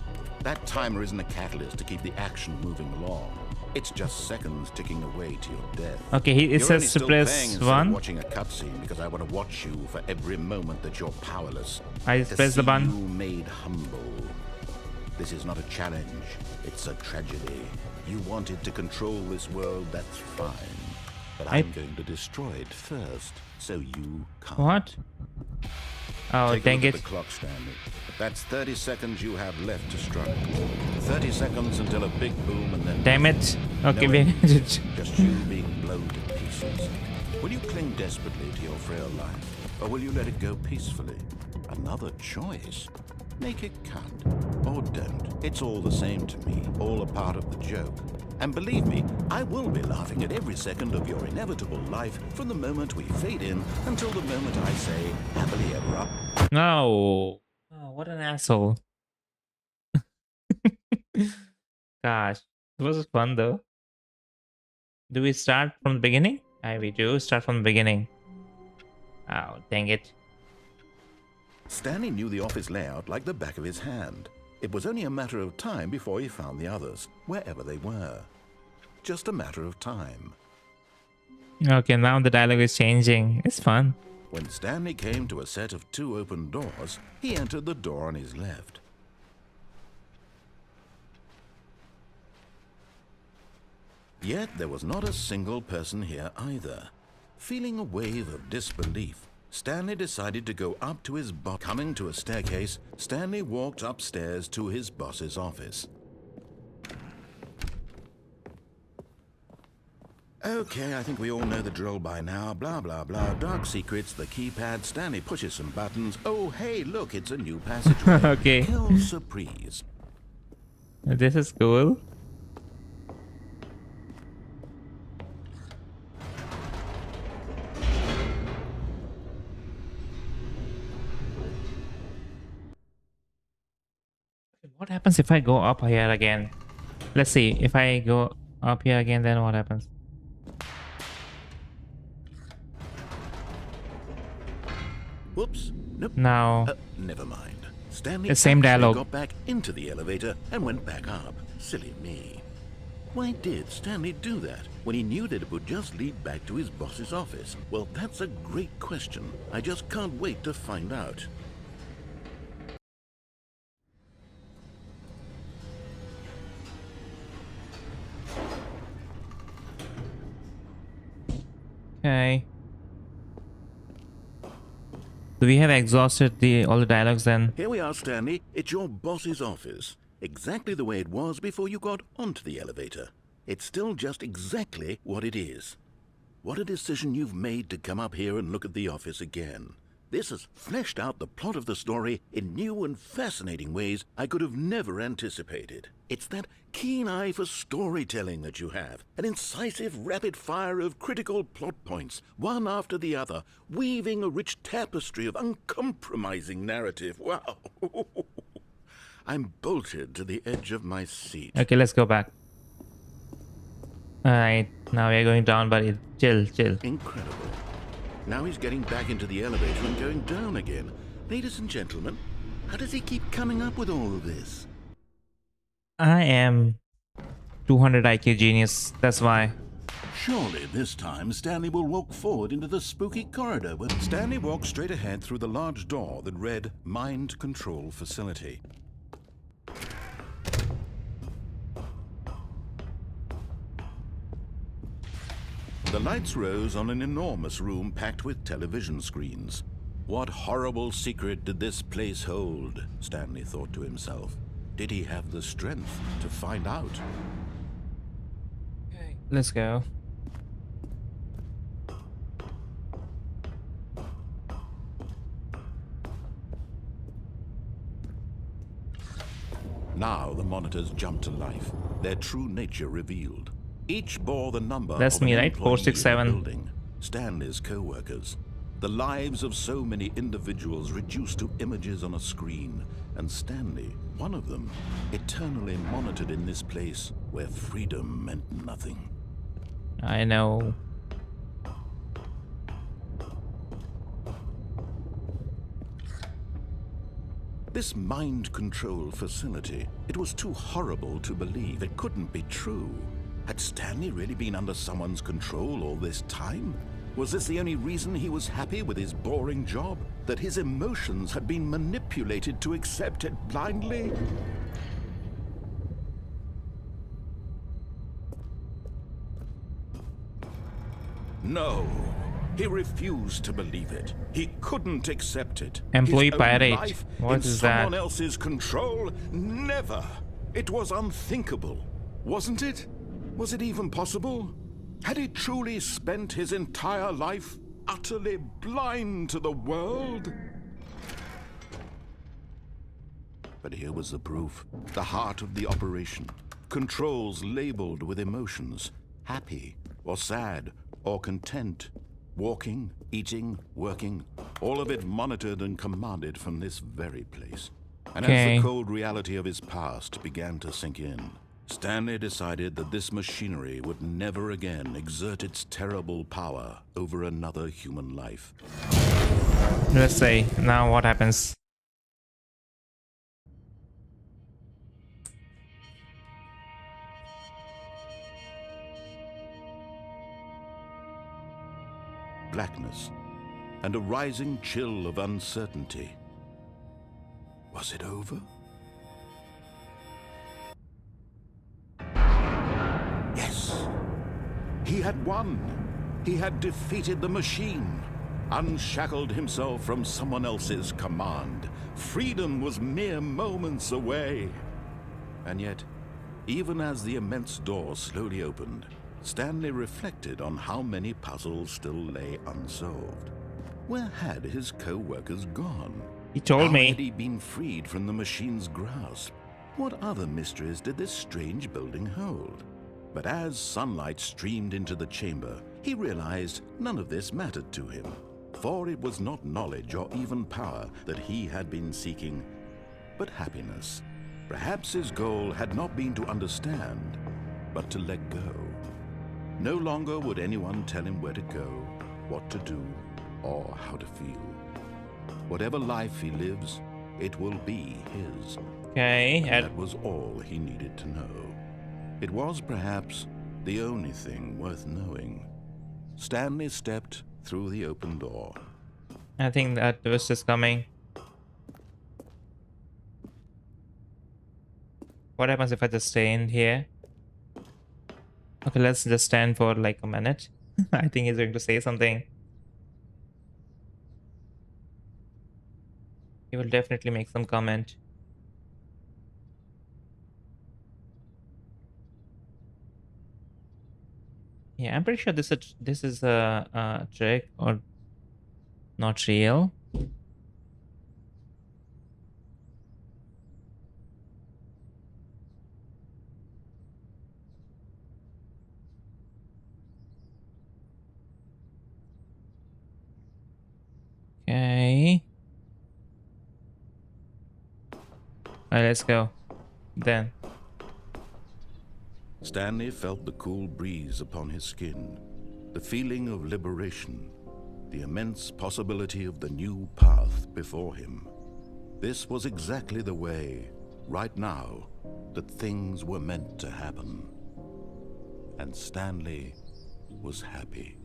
That timer isn't a catalyst to keep the action moving along. It's just seconds ticking away to your death. Okay, it You're says only to still press playing instead of 1. watching a cutscene because I want to watch you for every moment that you're powerless. I To press the see button. you made humble. This is not a challenge. It's a tragedy. You wanted to control this world, that's fine. But I'm going to destroy it first, so you can't. What? Oh, Take a dang look at it. the clock, Stanley. That's 30 seconds you have left to struggle. 30 seconds until a big boom and then... Damn it. Okay, No we end. Just you being blown to pieces. Will you cling desperately to your frail life, or will you let it go peacefully? Another choice. Make it count, or don't. It's all the same to me, all a part of the joke. And believe me, I will be laughing at every second of your inevitable life from the moment we fade in until the moment I say, happily ever after. No. Oh, what an asshole. Gosh, it was fun though. Do we start from the beginning? We do start from the beginning. Oh, dang it. Stanley knew the office layout like the back of his hand. It was only a matter of time before he found the others, wherever they were. Just a matter of time. Okay, now the dialogue is changing. It's fun. When Stanley came to a set of 2 open doors, he entered the door on his left. Yet there was not a single person here either. Feeling a wave of disbelief, Stanley decided to go up to his boss. Coming to a staircase, Stanley walked upstairs to his boss's office. Okay, I think we all know the drill by now. Blah, blah, blah. Dark secrets, the keypad. Stanley pushes some buttons. Oh, hey, look, it's a new passageway. Okay. Kill surprise. This is cool. What happens if I go up here again? Let's see. If I go up here again, then what happens? Whoops. Nope. Now, Never mind. Stanley The same actually dialogue. got back into the elevator and went back up. Silly me. Why did Stanley do that when he knew that it would just lead back to his boss's office? Well, that's a great question. I just can't wait to find out. okay. Do we have exhausted all the dialogues then? Here we are, Stanley. It's your boss's office. Exactly the way it was before you got onto the elevator. It's still just exactly what it is. What a decision you've made to come up here and look at the office again. This has fleshed out the plot of the story in new and fascinating ways I could have never anticipated. It's that keen eye for storytelling that you have, an incisive rapid fire of critical plot points, one after the other, weaving a rich tapestry of uncompromising narrative. Wow! I'm bolted to the edge of my seat. Okay, let's go back. Alright, now we're going down, but chill. Incredible. Now he's getting back into the elevator and going down again. Ladies and gentlemen, how does he keep coming up with all of this? I am 200 IQ genius, that's why. Surely this time Stanley will walk forward into the spooky corridor. Stanley walked straight ahead through the large door that read Mind Control Facility. The lights rose on an enormous room packed with television screens. What horrible secret did this place hold? Stanley thought to himself. Did he have the strength to find out? Let's go. Now the monitors jumped to life, their true nature revealed. Each bore the number That's of an me, right? employee in the 467. building, Stanley's co-workers. The lives of so many individuals reduced to images on a screen, and Stanley, one of them, eternally monitored in this place where freedom meant nothing. I know. This mind control facility, it was too horrible to believe. It couldn't be true. Had Stanley really been under someone's control all this time? Was this the only reason he was happy with his boring job? That his emotions had been manipulated to accept it blindly? No. He refused to believe it. He couldn't accept it. Employee His own pirate. life What in is someone that? else's control? Never. It was unthinkable, wasn't it? Was it even possible? Had he truly spent his entire life utterly blind to the world? But here was the proof, the heart of the operation. Controls labeled with emotions, happy or sad or content. Walking, eating, working, all of it monitored and commanded from this very place. And as Okay. the cold reality of his past began to sink in, Stanley decided that this machinery would never again exert its terrible power over another human life. Let's see. Now what happens? Blackness and a rising chill of uncertainty. Was it over? Yes. He had won. He had defeated the machine, unshackled himself from someone else's command. Freedom was mere moments away. And yet, even as the immense door slowly opened, Stanley reflected on how many puzzles still lay unsolved. Where had his co-workers gone? He told How me. had he been freed from the machine's grasp? What other mysteries did this strange building hold? But as sunlight streamed into the chamber, he realized none of this mattered to him. For it was not knowledge or even power that he had been seeking, but happiness. Perhaps his goal had not been to understand, but to let go. No longer would anyone tell him where to go, what to do, or how to feel. Whatever life he lives, it will be his. Okay. And that was all he needed to know. It was perhaps the only thing worth knowing. Stanley stepped through the open door. I think that twist is coming. What happens if I just stay in here? Okay, let's just stand for like a minute. I think he's going to say something. He will definitely make some comment. Yeah, I'm pretty sure this is a trick or not real. Okay. Alright, let's go. Then. Stanley felt the cool breeze upon his skin, the feeling of liberation, the immense possibility of the new path before him. This was exactly the way, right now, that things were meant to happen. And Stanley was happy.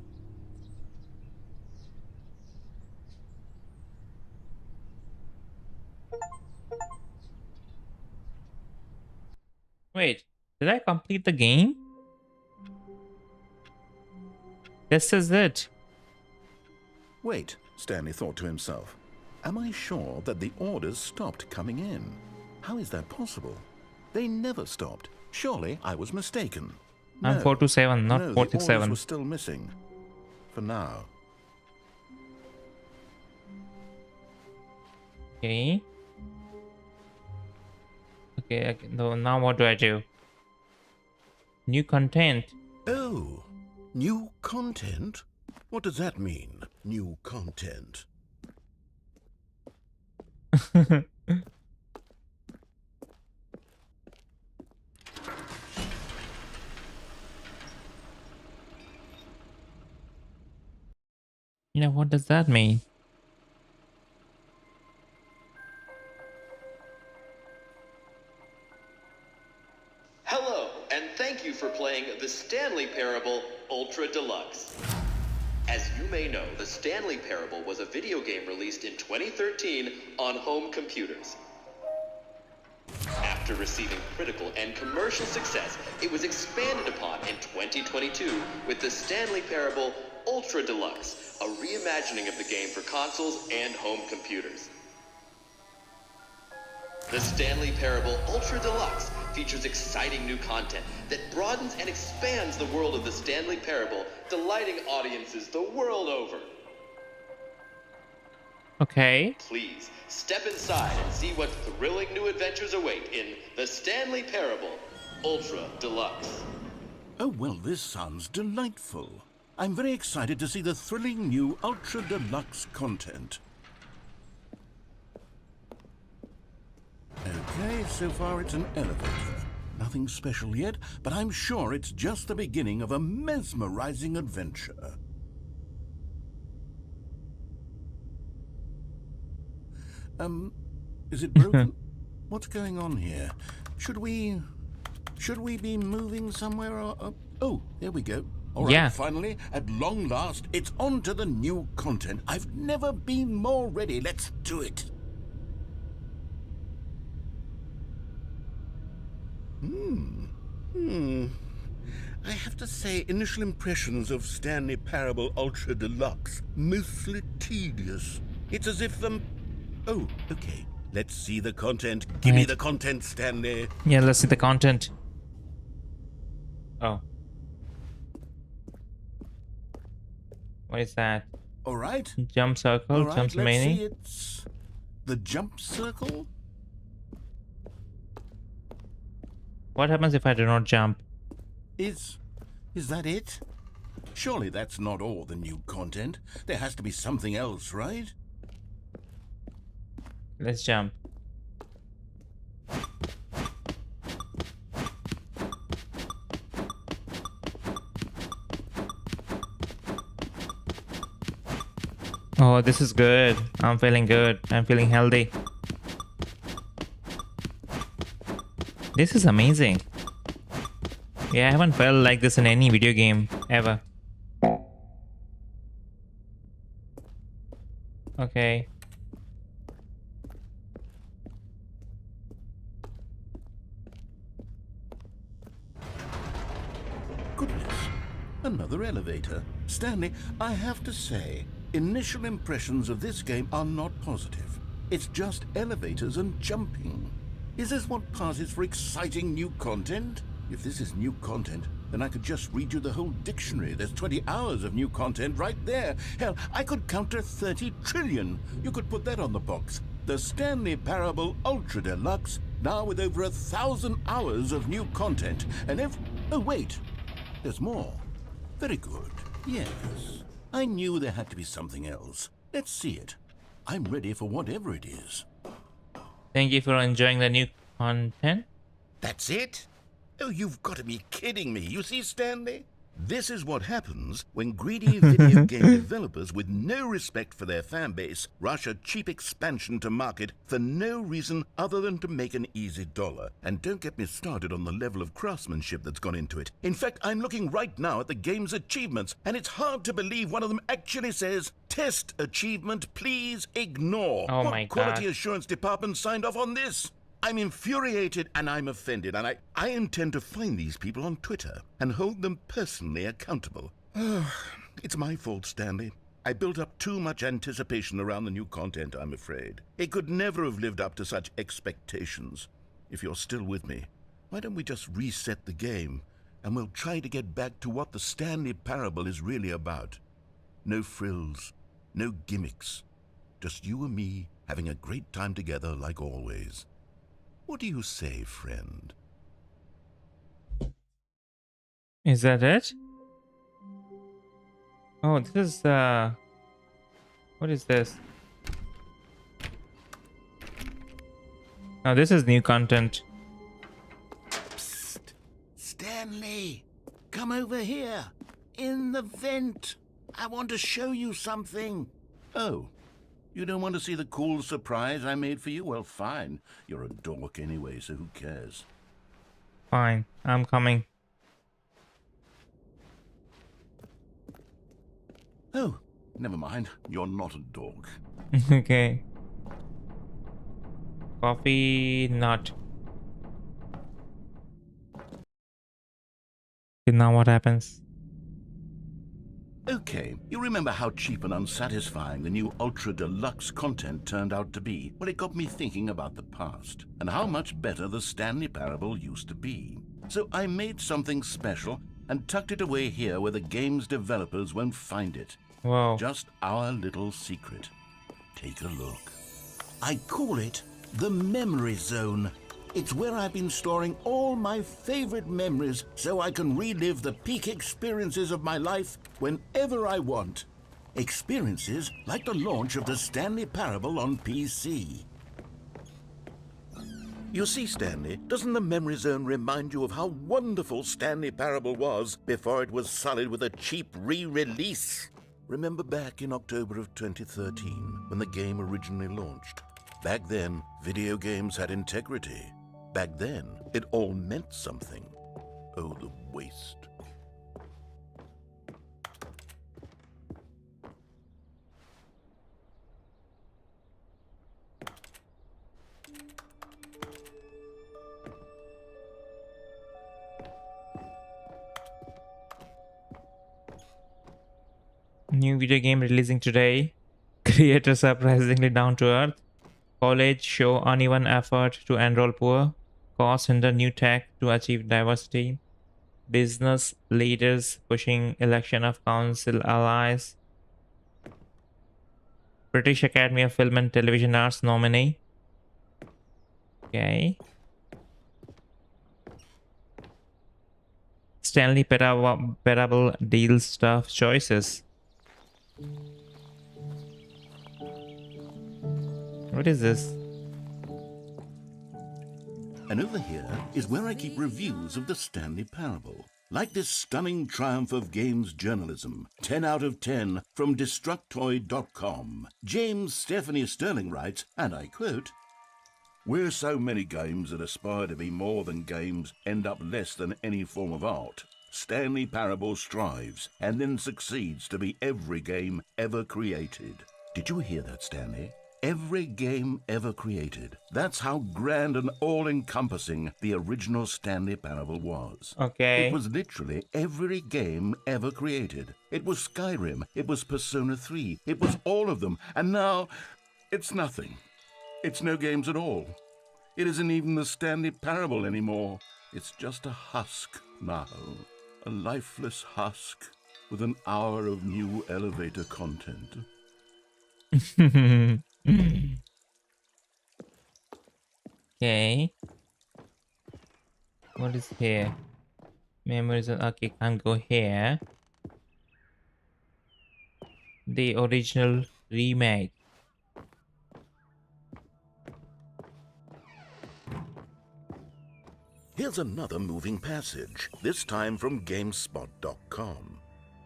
Wait, did I complete the game? This is it. Wait, Stanley thought to himself. Am I sure that the orders stopped coming in? How is that possible? They never stopped. Surely I was mistaken. I'm 427, not no, the 467. orders were still missing. For now. Okay. Okay, now what do I do? New content. Oh, new content? What does that mean, new content? Yeah, what does that mean? Hello, and thank you for playing The Stanley Parable Ultra Deluxe. As you may know, The Stanley Parable was a video game released in 2013 on home computers. After receiving critical and commercial success, it was expanded upon in 2022 with The Stanley Parable Ultra Deluxe, a reimagining of the game for consoles and home computers. The Stanley Parable Ultra Deluxe features exciting new content that broadens and expands the world of the Stanley Parable, delighting audiences the world over. Okay. Please, step inside and see what thrilling new adventures await in The Stanley Parable Ultra Deluxe. Oh, well, this sounds delightful. I'm very excited to see the thrilling new Ultra Deluxe content. Okay, so far it's an elevator. Nothing special yet, but I'm sure it's just the beginning of a mesmerizing adventure. Is it broken? What's going on here? Should we be moving somewhere or... Oh, there we go. All right, Yeah. finally, at long last, it's on to the new content. I've never been more ready. Let's do it. I have to say, initial impressions of Stanley Parable Ultra Deluxe, mostly tedious. It's as if Oh, okay. Let's see the content. Give me Right. the content, Stanley. Yeah, let's see the content. Oh. What is that? All right. Jump circle, All right, jump let's see. mini. It's the jump circle. What happens if I do not jump? Is that it? Surely that's not all the new content. There has to be something else, right? Let's jump. Oh, this is good. I'm feeling good. I'm feeling healthy. This is amazing. Yeah, I haven't felt like this in any video game ever. Okay. Goodness, another elevator. Stanley, I have to say, initial impressions of this game are not positive. It's just elevators and jumping. Is this what passes for exciting new content? If this is new content, then I could just read you the whole dictionary. There's 20 hours of new content right there. Hell, I could count to 30 trillion. You could put that on the box. The Stanley Parable Ultra Deluxe, now with over 1,000 hours of new content. And oh, wait. There's more. Very good. Yes. I knew there had to be something else. Let's see it. I'm ready for whatever it is. Thank you for enjoying the new content. That's it? Oh, you've got to be kidding me. You see, Stanley? This is what happens when greedy video game developers with no respect for their fan base rush a cheap expansion to market for no reason other than to make an easy dollar. And don't get me started on the level of craftsmanship that's gone into it. In fact, I'm looking right now at the game's achievements, and it's hard to believe one of them actually says, "Test achievement, please ignore." Oh What my quality God. assurance department signed off on this? I'm infuriated and I'm offended, and I intend to find these people on Twitter and hold them personally accountable. It's my fault, Stanley. I built up too much anticipation around the new content, I'm afraid. It could never have lived up to such expectations. If you're still with me, why don't we just reset the game and we'll try to get back to what the Stanley Parable is really about. No frills, no gimmicks. Just you and me having a great time together like always. What do you say, friend? Is that it? Oh, this is what is this? Oh, this is new content. Psst! Stanley! Come over here! In the vent! I want to show you something! Oh, you don't want to see the cool surprise I made for you? Well, fine. You're a dork anyway, so who cares? Fine, I'm coming. Oh, never mind. You're not a dork. Okay. Coffee nut. Okay, now what happens? Okay, you remember how cheap and unsatisfying the new Ultra Deluxe content turned out to be? Well, it got me thinking about the past and how much better the Stanley Parable used to be. So I made something special and tucked it away here where the game's developers won't find it. Wow. Just our little secret. Take a look. I call it the Memory Zone. It's where I've been storing all my favorite memories so I can relive the peak experiences of my life whenever I want. Experiences like the launch of the Stanley Parable on PC. You see, Stanley, doesn't the Memory Zone remind you of how wonderful Stanley Parable was before it was sullied with a cheap re-release? Remember back in October of 2013 when the game originally launched? Back then, video games had integrity. Back then, it all meant something. Oh, the waste. New video game releasing today. Creator surprisingly down to earth. College show uneven effort to enroll poor. Cost hinder new tech to achieve diversity. Business leaders pushing election of council allies. British Academy of Film and Television Arts nominee. Okay. Stanley Parable deals tough choices. What is this? And over here is where I keep reviews of the Stanley Parable. Like this stunning triumph of games journalism, 10 out of 10 from Destructoid.com. James Stephanie Sterling writes, and I quote, "Where so many games that aspire to be more than games end up less than any form of art, Stanley Parable strives and then succeeds to be every game ever created." Did you hear that, Stanley? Every game ever created. That's how grand and all-encompassing the original Stanley Parable was. Okay. It was literally every game ever created. It was Skyrim. It was Persona 3. It was all of them. And now, it's nothing. It's no games at all. It isn't even the Stanley Parable anymore. It's just a husk now. A lifeless husk with an hour of new elevator content. Okay. What is here? Memories of... Okay, can't go here. The original remake. Here's another moving passage, this time from GameSpot.com.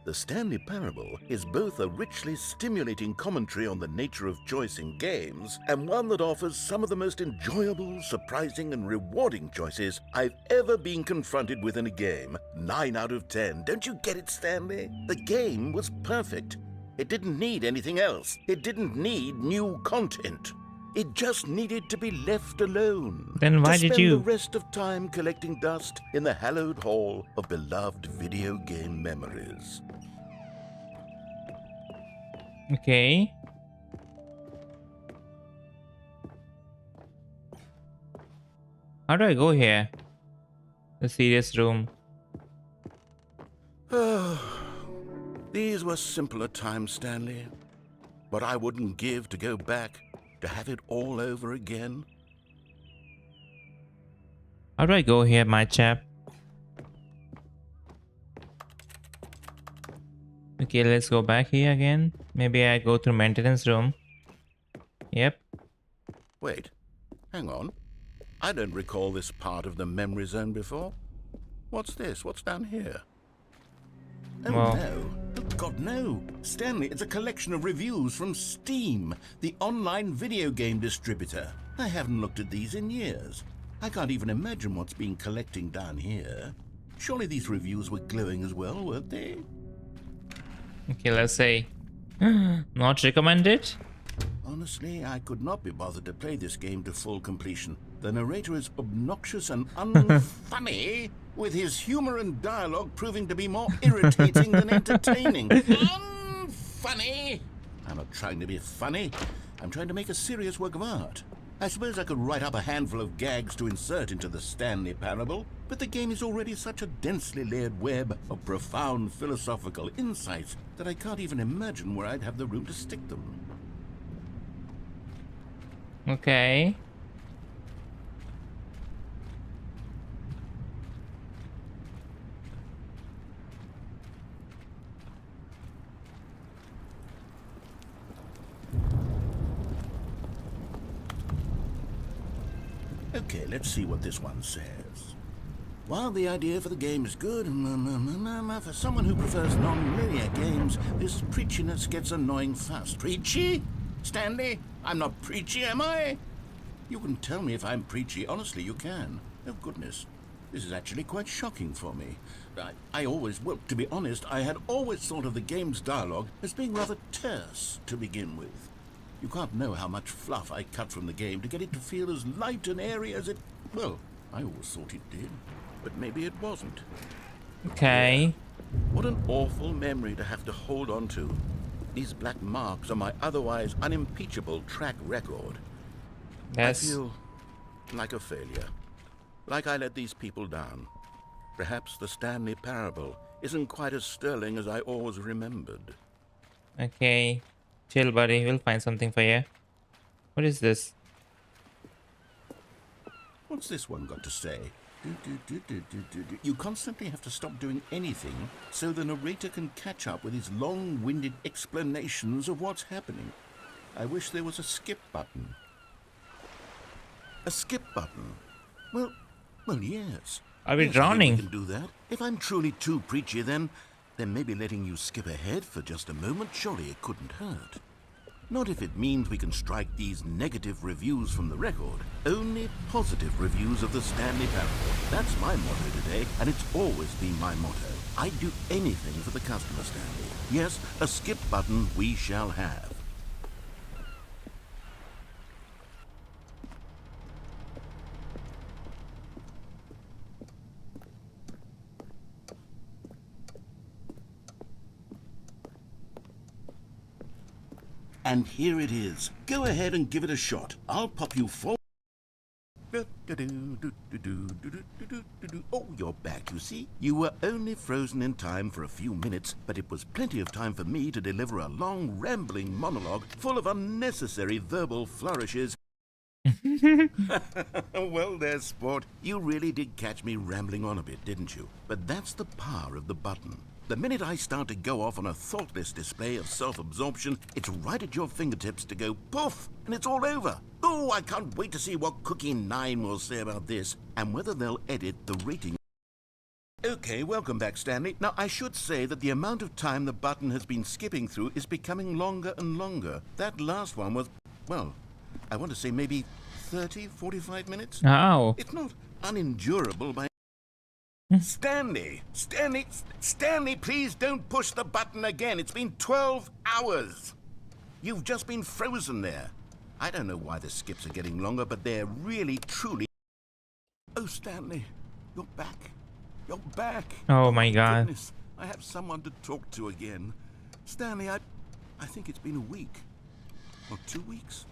The Stanley Parable is both a richly stimulating commentary on the nature of choice in games and one that offers some of the most enjoyable, surprising, and rewarding choices I've ever been confronted with in a game. 9 out of 10. Don't you get it, Stanley? The game was perfect. It didn't need anything else. It didn't need new content. It just needed to be left alone. Then why did you... spend the rest of time collecting dust in the hallowed hall of beloved video game memories. Okay. How do I go here? The serious room. These were simpler times, Stanley. But I wouldn't give to go back to have it all over again. How do I go here, my chap? Okay, let's go back here again. Maybe I go through maintenance room. Yep. Wait, hang on. I don't recall this part of the memory zone before. What's this? What's down here? Oh, Well. no. Oh, God, no. Stanley, it's a collection of reviews from Steam, the online video game distributor. I haven't looked at these in years. I can't even imagine what's been collecting down here. Surely these reviews were glowing as well, weren't they? Okay, let's say not recommended. Honestly, I could not be bothered to play this game to full completion. The narrator is obnoxious and unfunny with his humor and dialogue proving to be more irritating than entertaining. Funny! I'm not trying to be funny. I'm trying to make a serious work of art. I suppose I could write up a handful of gags to insert into the Stanley Parable, but the game is already such a densely layered web of profound philosophical insights that I can't even imagine where I'd have the room to stick them. Okay. Okay, let's see what this one says. While the idea for the game is good, for someone who prefers non-linear games, this preachiness gets annoying fast. Preachy? Stanley? I'm not preachy, am I? You can tell me if I'm preachy. Honestly, you can. Oh, goodness. This is actually quite shocking for me. Well, to be honest, I had always thought of the game's dialogue as being rather terse to begin with. You can't know how much fluff I cut from the game to get it to feel as light and airy as it... Well, I always thought it did, but maybe it wasn't. Okay. What an awful memory to have to hold on to. These black marks on my otherwise unimpeachable track record. Yes. I feel like a failure. Like I let these people down. Perhaps the Stanley Parable isn't quite as sterling as I always remembered. Okay. Chill, buddy. We'll find something for you. What is this? What's this one got to say? You constantly have to stop doing anything so the narrator can catch up with his long-winded explanations of what's happening. I wish there was a skip button. A skip button? Well, yes. Are we Yes, I think drowning? we can do that. If I'm truly too preachy, then maybe letting you skip ahead for just a moment, surely it couldn't hurt. Not if it means we can strike these negative reviews from the record. Only positive reviews of the Stanley Parable. That's my motto today, and it's always been my motto. I'd do anything for the customer, Stanley. Yes, a skip button we shall have. And here it is. Go ahead and give it a shot. I'll pop you forward. Oh, you're back, you see? You were only frozen in time for a few minutes, but it was plenty of time for me to deliver a long, rambling monologue full of unnecessary verbal flourishes. Well, there, sport. You really did catch me rambling on a bit, didn't you? But that's the power of the button. The minute I start to go off on a thoughtless display of self-absorption, it's right at your fingertips to go poof, and it's all over. Oh, I can't wait to see what Cookie 9 will say about this, and whether they'll edit the rating. Okay, welcome back, Stanley. Now, I should say that the amount of time the button has been skipping through is becoming longer and longer. That last one was, well, I want to say maybe 30, 45 minutes. Oh. It's not unendurable by... Stanley, please don't push the button again. It's been 12 hours. You've just been frozen there. I don't know why the skips are getting longer, but they're really, truly... Oh, Stanley, you're back. You're back. Oh my God. Goodness, I have someone to talk to again. Stanley, I think it's been a week. Or 2 weeks.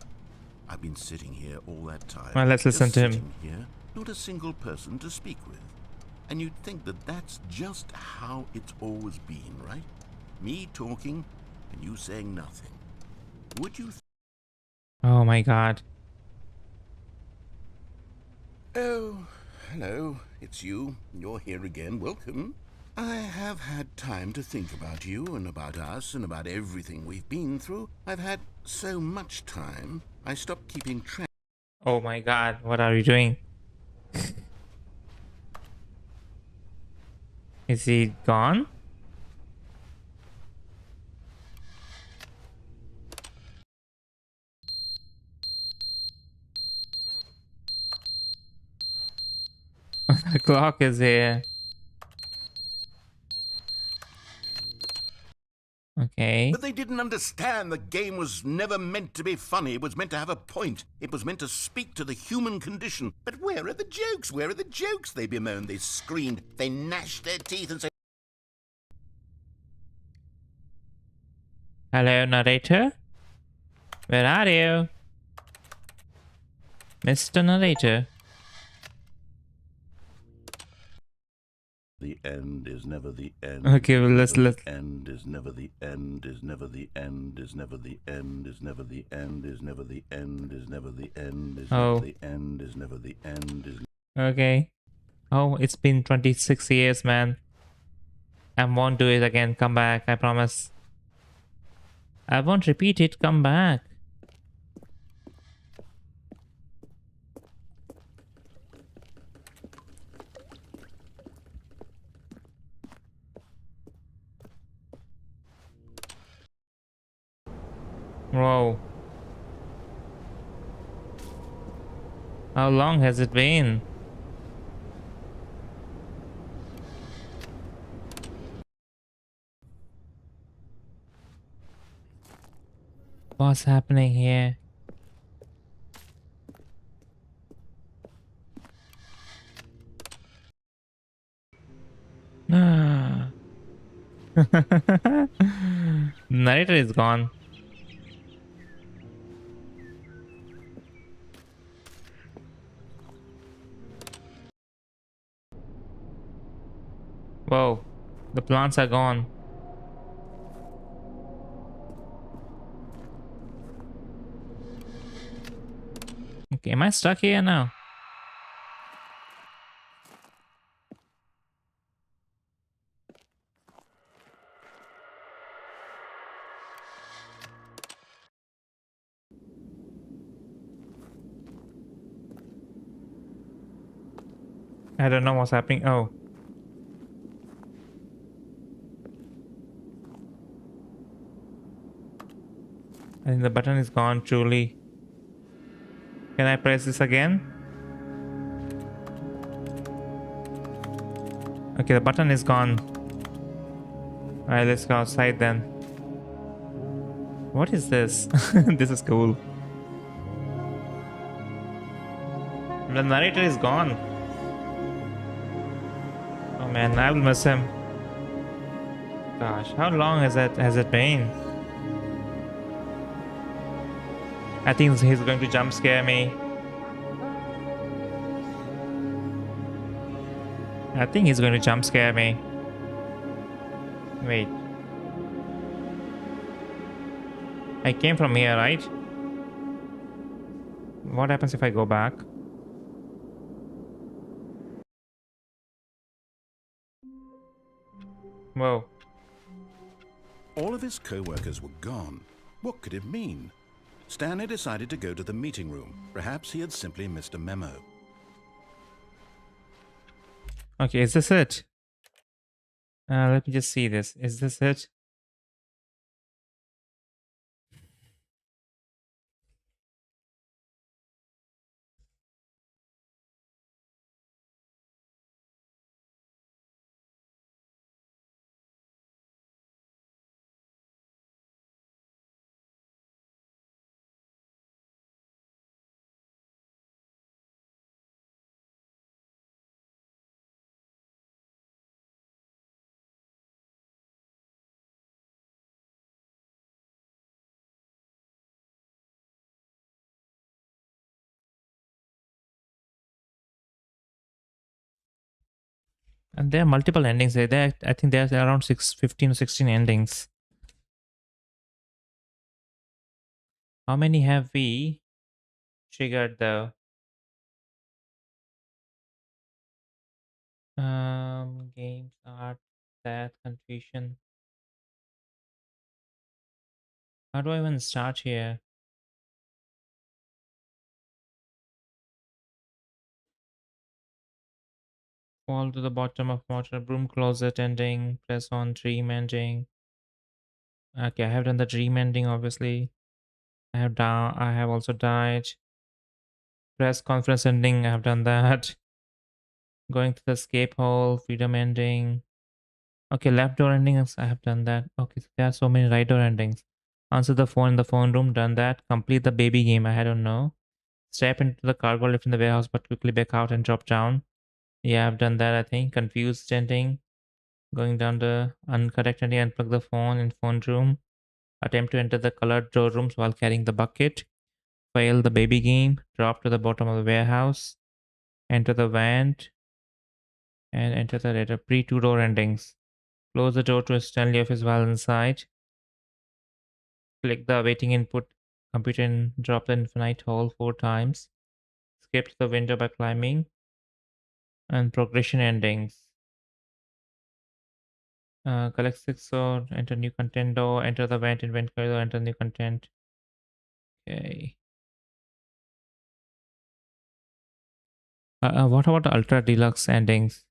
I've been sitting here all that time. Well, let's listen just to him. sitting here, not a single person to speak with. And you'd think that that's just how it's always been, right? Me talking and you saying nothing. Would you... Oh my God. Oh, hello. It's you. You're here again. Welcome. I have had time to think about you and about us and about everything we've been through. I've had so much time, I stopped keeping track. Oh my God. What are you doing? Is he gone? The clock is here. Okay, Okay. But they didn't understand the game was never meant to be funny. It was meant to have a point. It was meant to speak to the human condition. But where are the jokes? Where are the jokes? They bemoaned, they screamed, they gnashed their teeth and said, Hello, narrator? Where are you? Mr. Narrator. The end is never the end. Okay, well, let's End is never the end. Is never the end. Is never the end. Is never the end. Is never the end. Is never the end. Is never the end. Is never the end. Is Okay. Oh, it's been 26 years, man. I won't do it again. Come back, I promise. I won't repeat it. Come back. Whoa. How long has it been? What's happening here? Narrator is gone. Whoa, the plants are gone. Okay, am I stuck here now? I don't know what's happening. Oh. I think the button is gone truly. Can I press this again? Okay, the button is gone. Alright, let's go outside then. What is this? This is cool. The narrator is gone. Oh man, I will miss him. Gosh, how long has it been? I think he's going to jump scare me. I think he's going to jump scare me. Wait. I came from here, right? What happens if I go back? Whoa. All of his co-workers were gone. What could it mean? Stanley decided to go to the meeting room. Perhaps he had simply missed a memo. Okay, is this it? Let me just see this. Is this it? And there are multiple endings. I think there's around 15 or 16 endings. How many have we triggered though? Games, art, that, confusion. How do I even start here? Fall to the bottom of water, broom closet ending, press on dream ending. Okay, I have done the dream ending, obviously. I have also died. Press conference ending, I have done that. Going to the escape hole, freedom ending. Okay, left door endings. I have done that. Okay, so there are so many right door endings. Answer the phone in the phone room. Done that. Complete the baby game. I don't know. Step into the cargo lift in the warehouse, but quickly back out and drop down. Yeah, I've done that. I think confused ending. Going down the uncorrect ending. Unplug the phone in phone room. Attempt to enter the colored door rooms while carrying the bucket. Fail the baby game. Drop to the bottom of the warehouse. Enter the vent and enter the letter. Pre two door endings. Close the door to a Stanley office while inside. Click the awaiting input computer and drop the infinite hole 4 times. Skip the window by climbing. And progression endings. Collect 6 or enter new content door. Enter the vent inventory door. Enter new content. Okay. What about the ultra deluxe endings?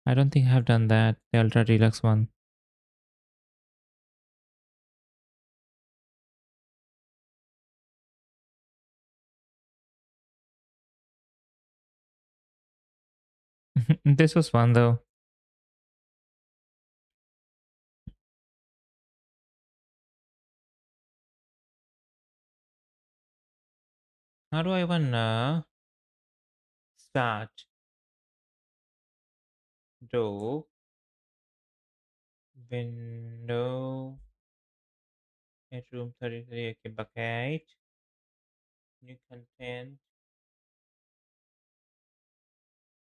I don't think I have done that. The ultra deluxe one. This was fun though. How do I even start? Do window at room 33. Okay, bucket. New content.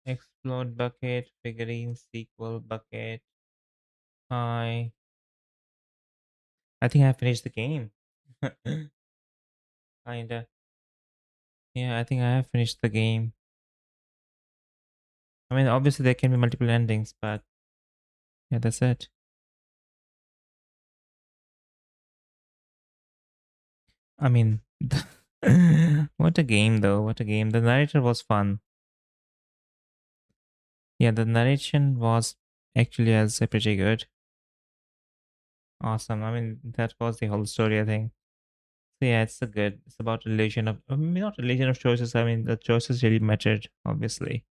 Explode bucket. Figurine sequel bucket. I think I finished the game. Kinda. Yeah, I think I have finished the game. I mean, obviously there can be multiple endings, but yeah, that's it. I mean, what a game though. What a game. The narrator was fun. Yeah, the narration was actually as pretty good. Awesome. I mean, that was the whole story, I think. So yeah, it's a good. It's about relation of I mean, not relation of choices. I mean, the choices really mattered, obviously.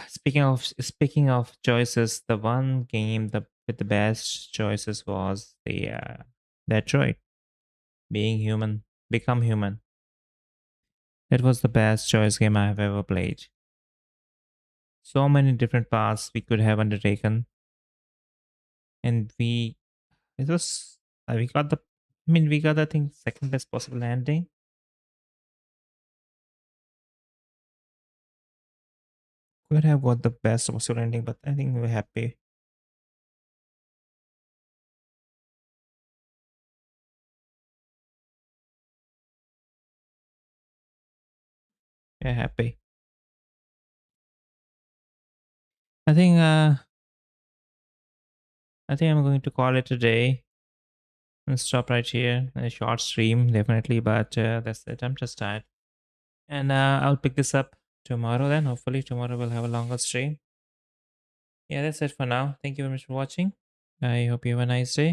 Speaking of choices, the one game with the best choices was the Detroit. Being human, become human. It was the best choice game I have ever played. So many different paths we could have undertaken, and it was we got the I mean we got I think second best possible ending. Could have got the best possible ending, but I think we're happy. We're happy. I think uh I think I'm going to call it a day and stop right here. A short stream, definitely, but that's it. I'm just tired. And I'll pick this up tomorrow then. Hopefully tomorrow we'll have a longer stream. Yeah, that's it for now. Thank you very much for watching. I hope you have a nice day.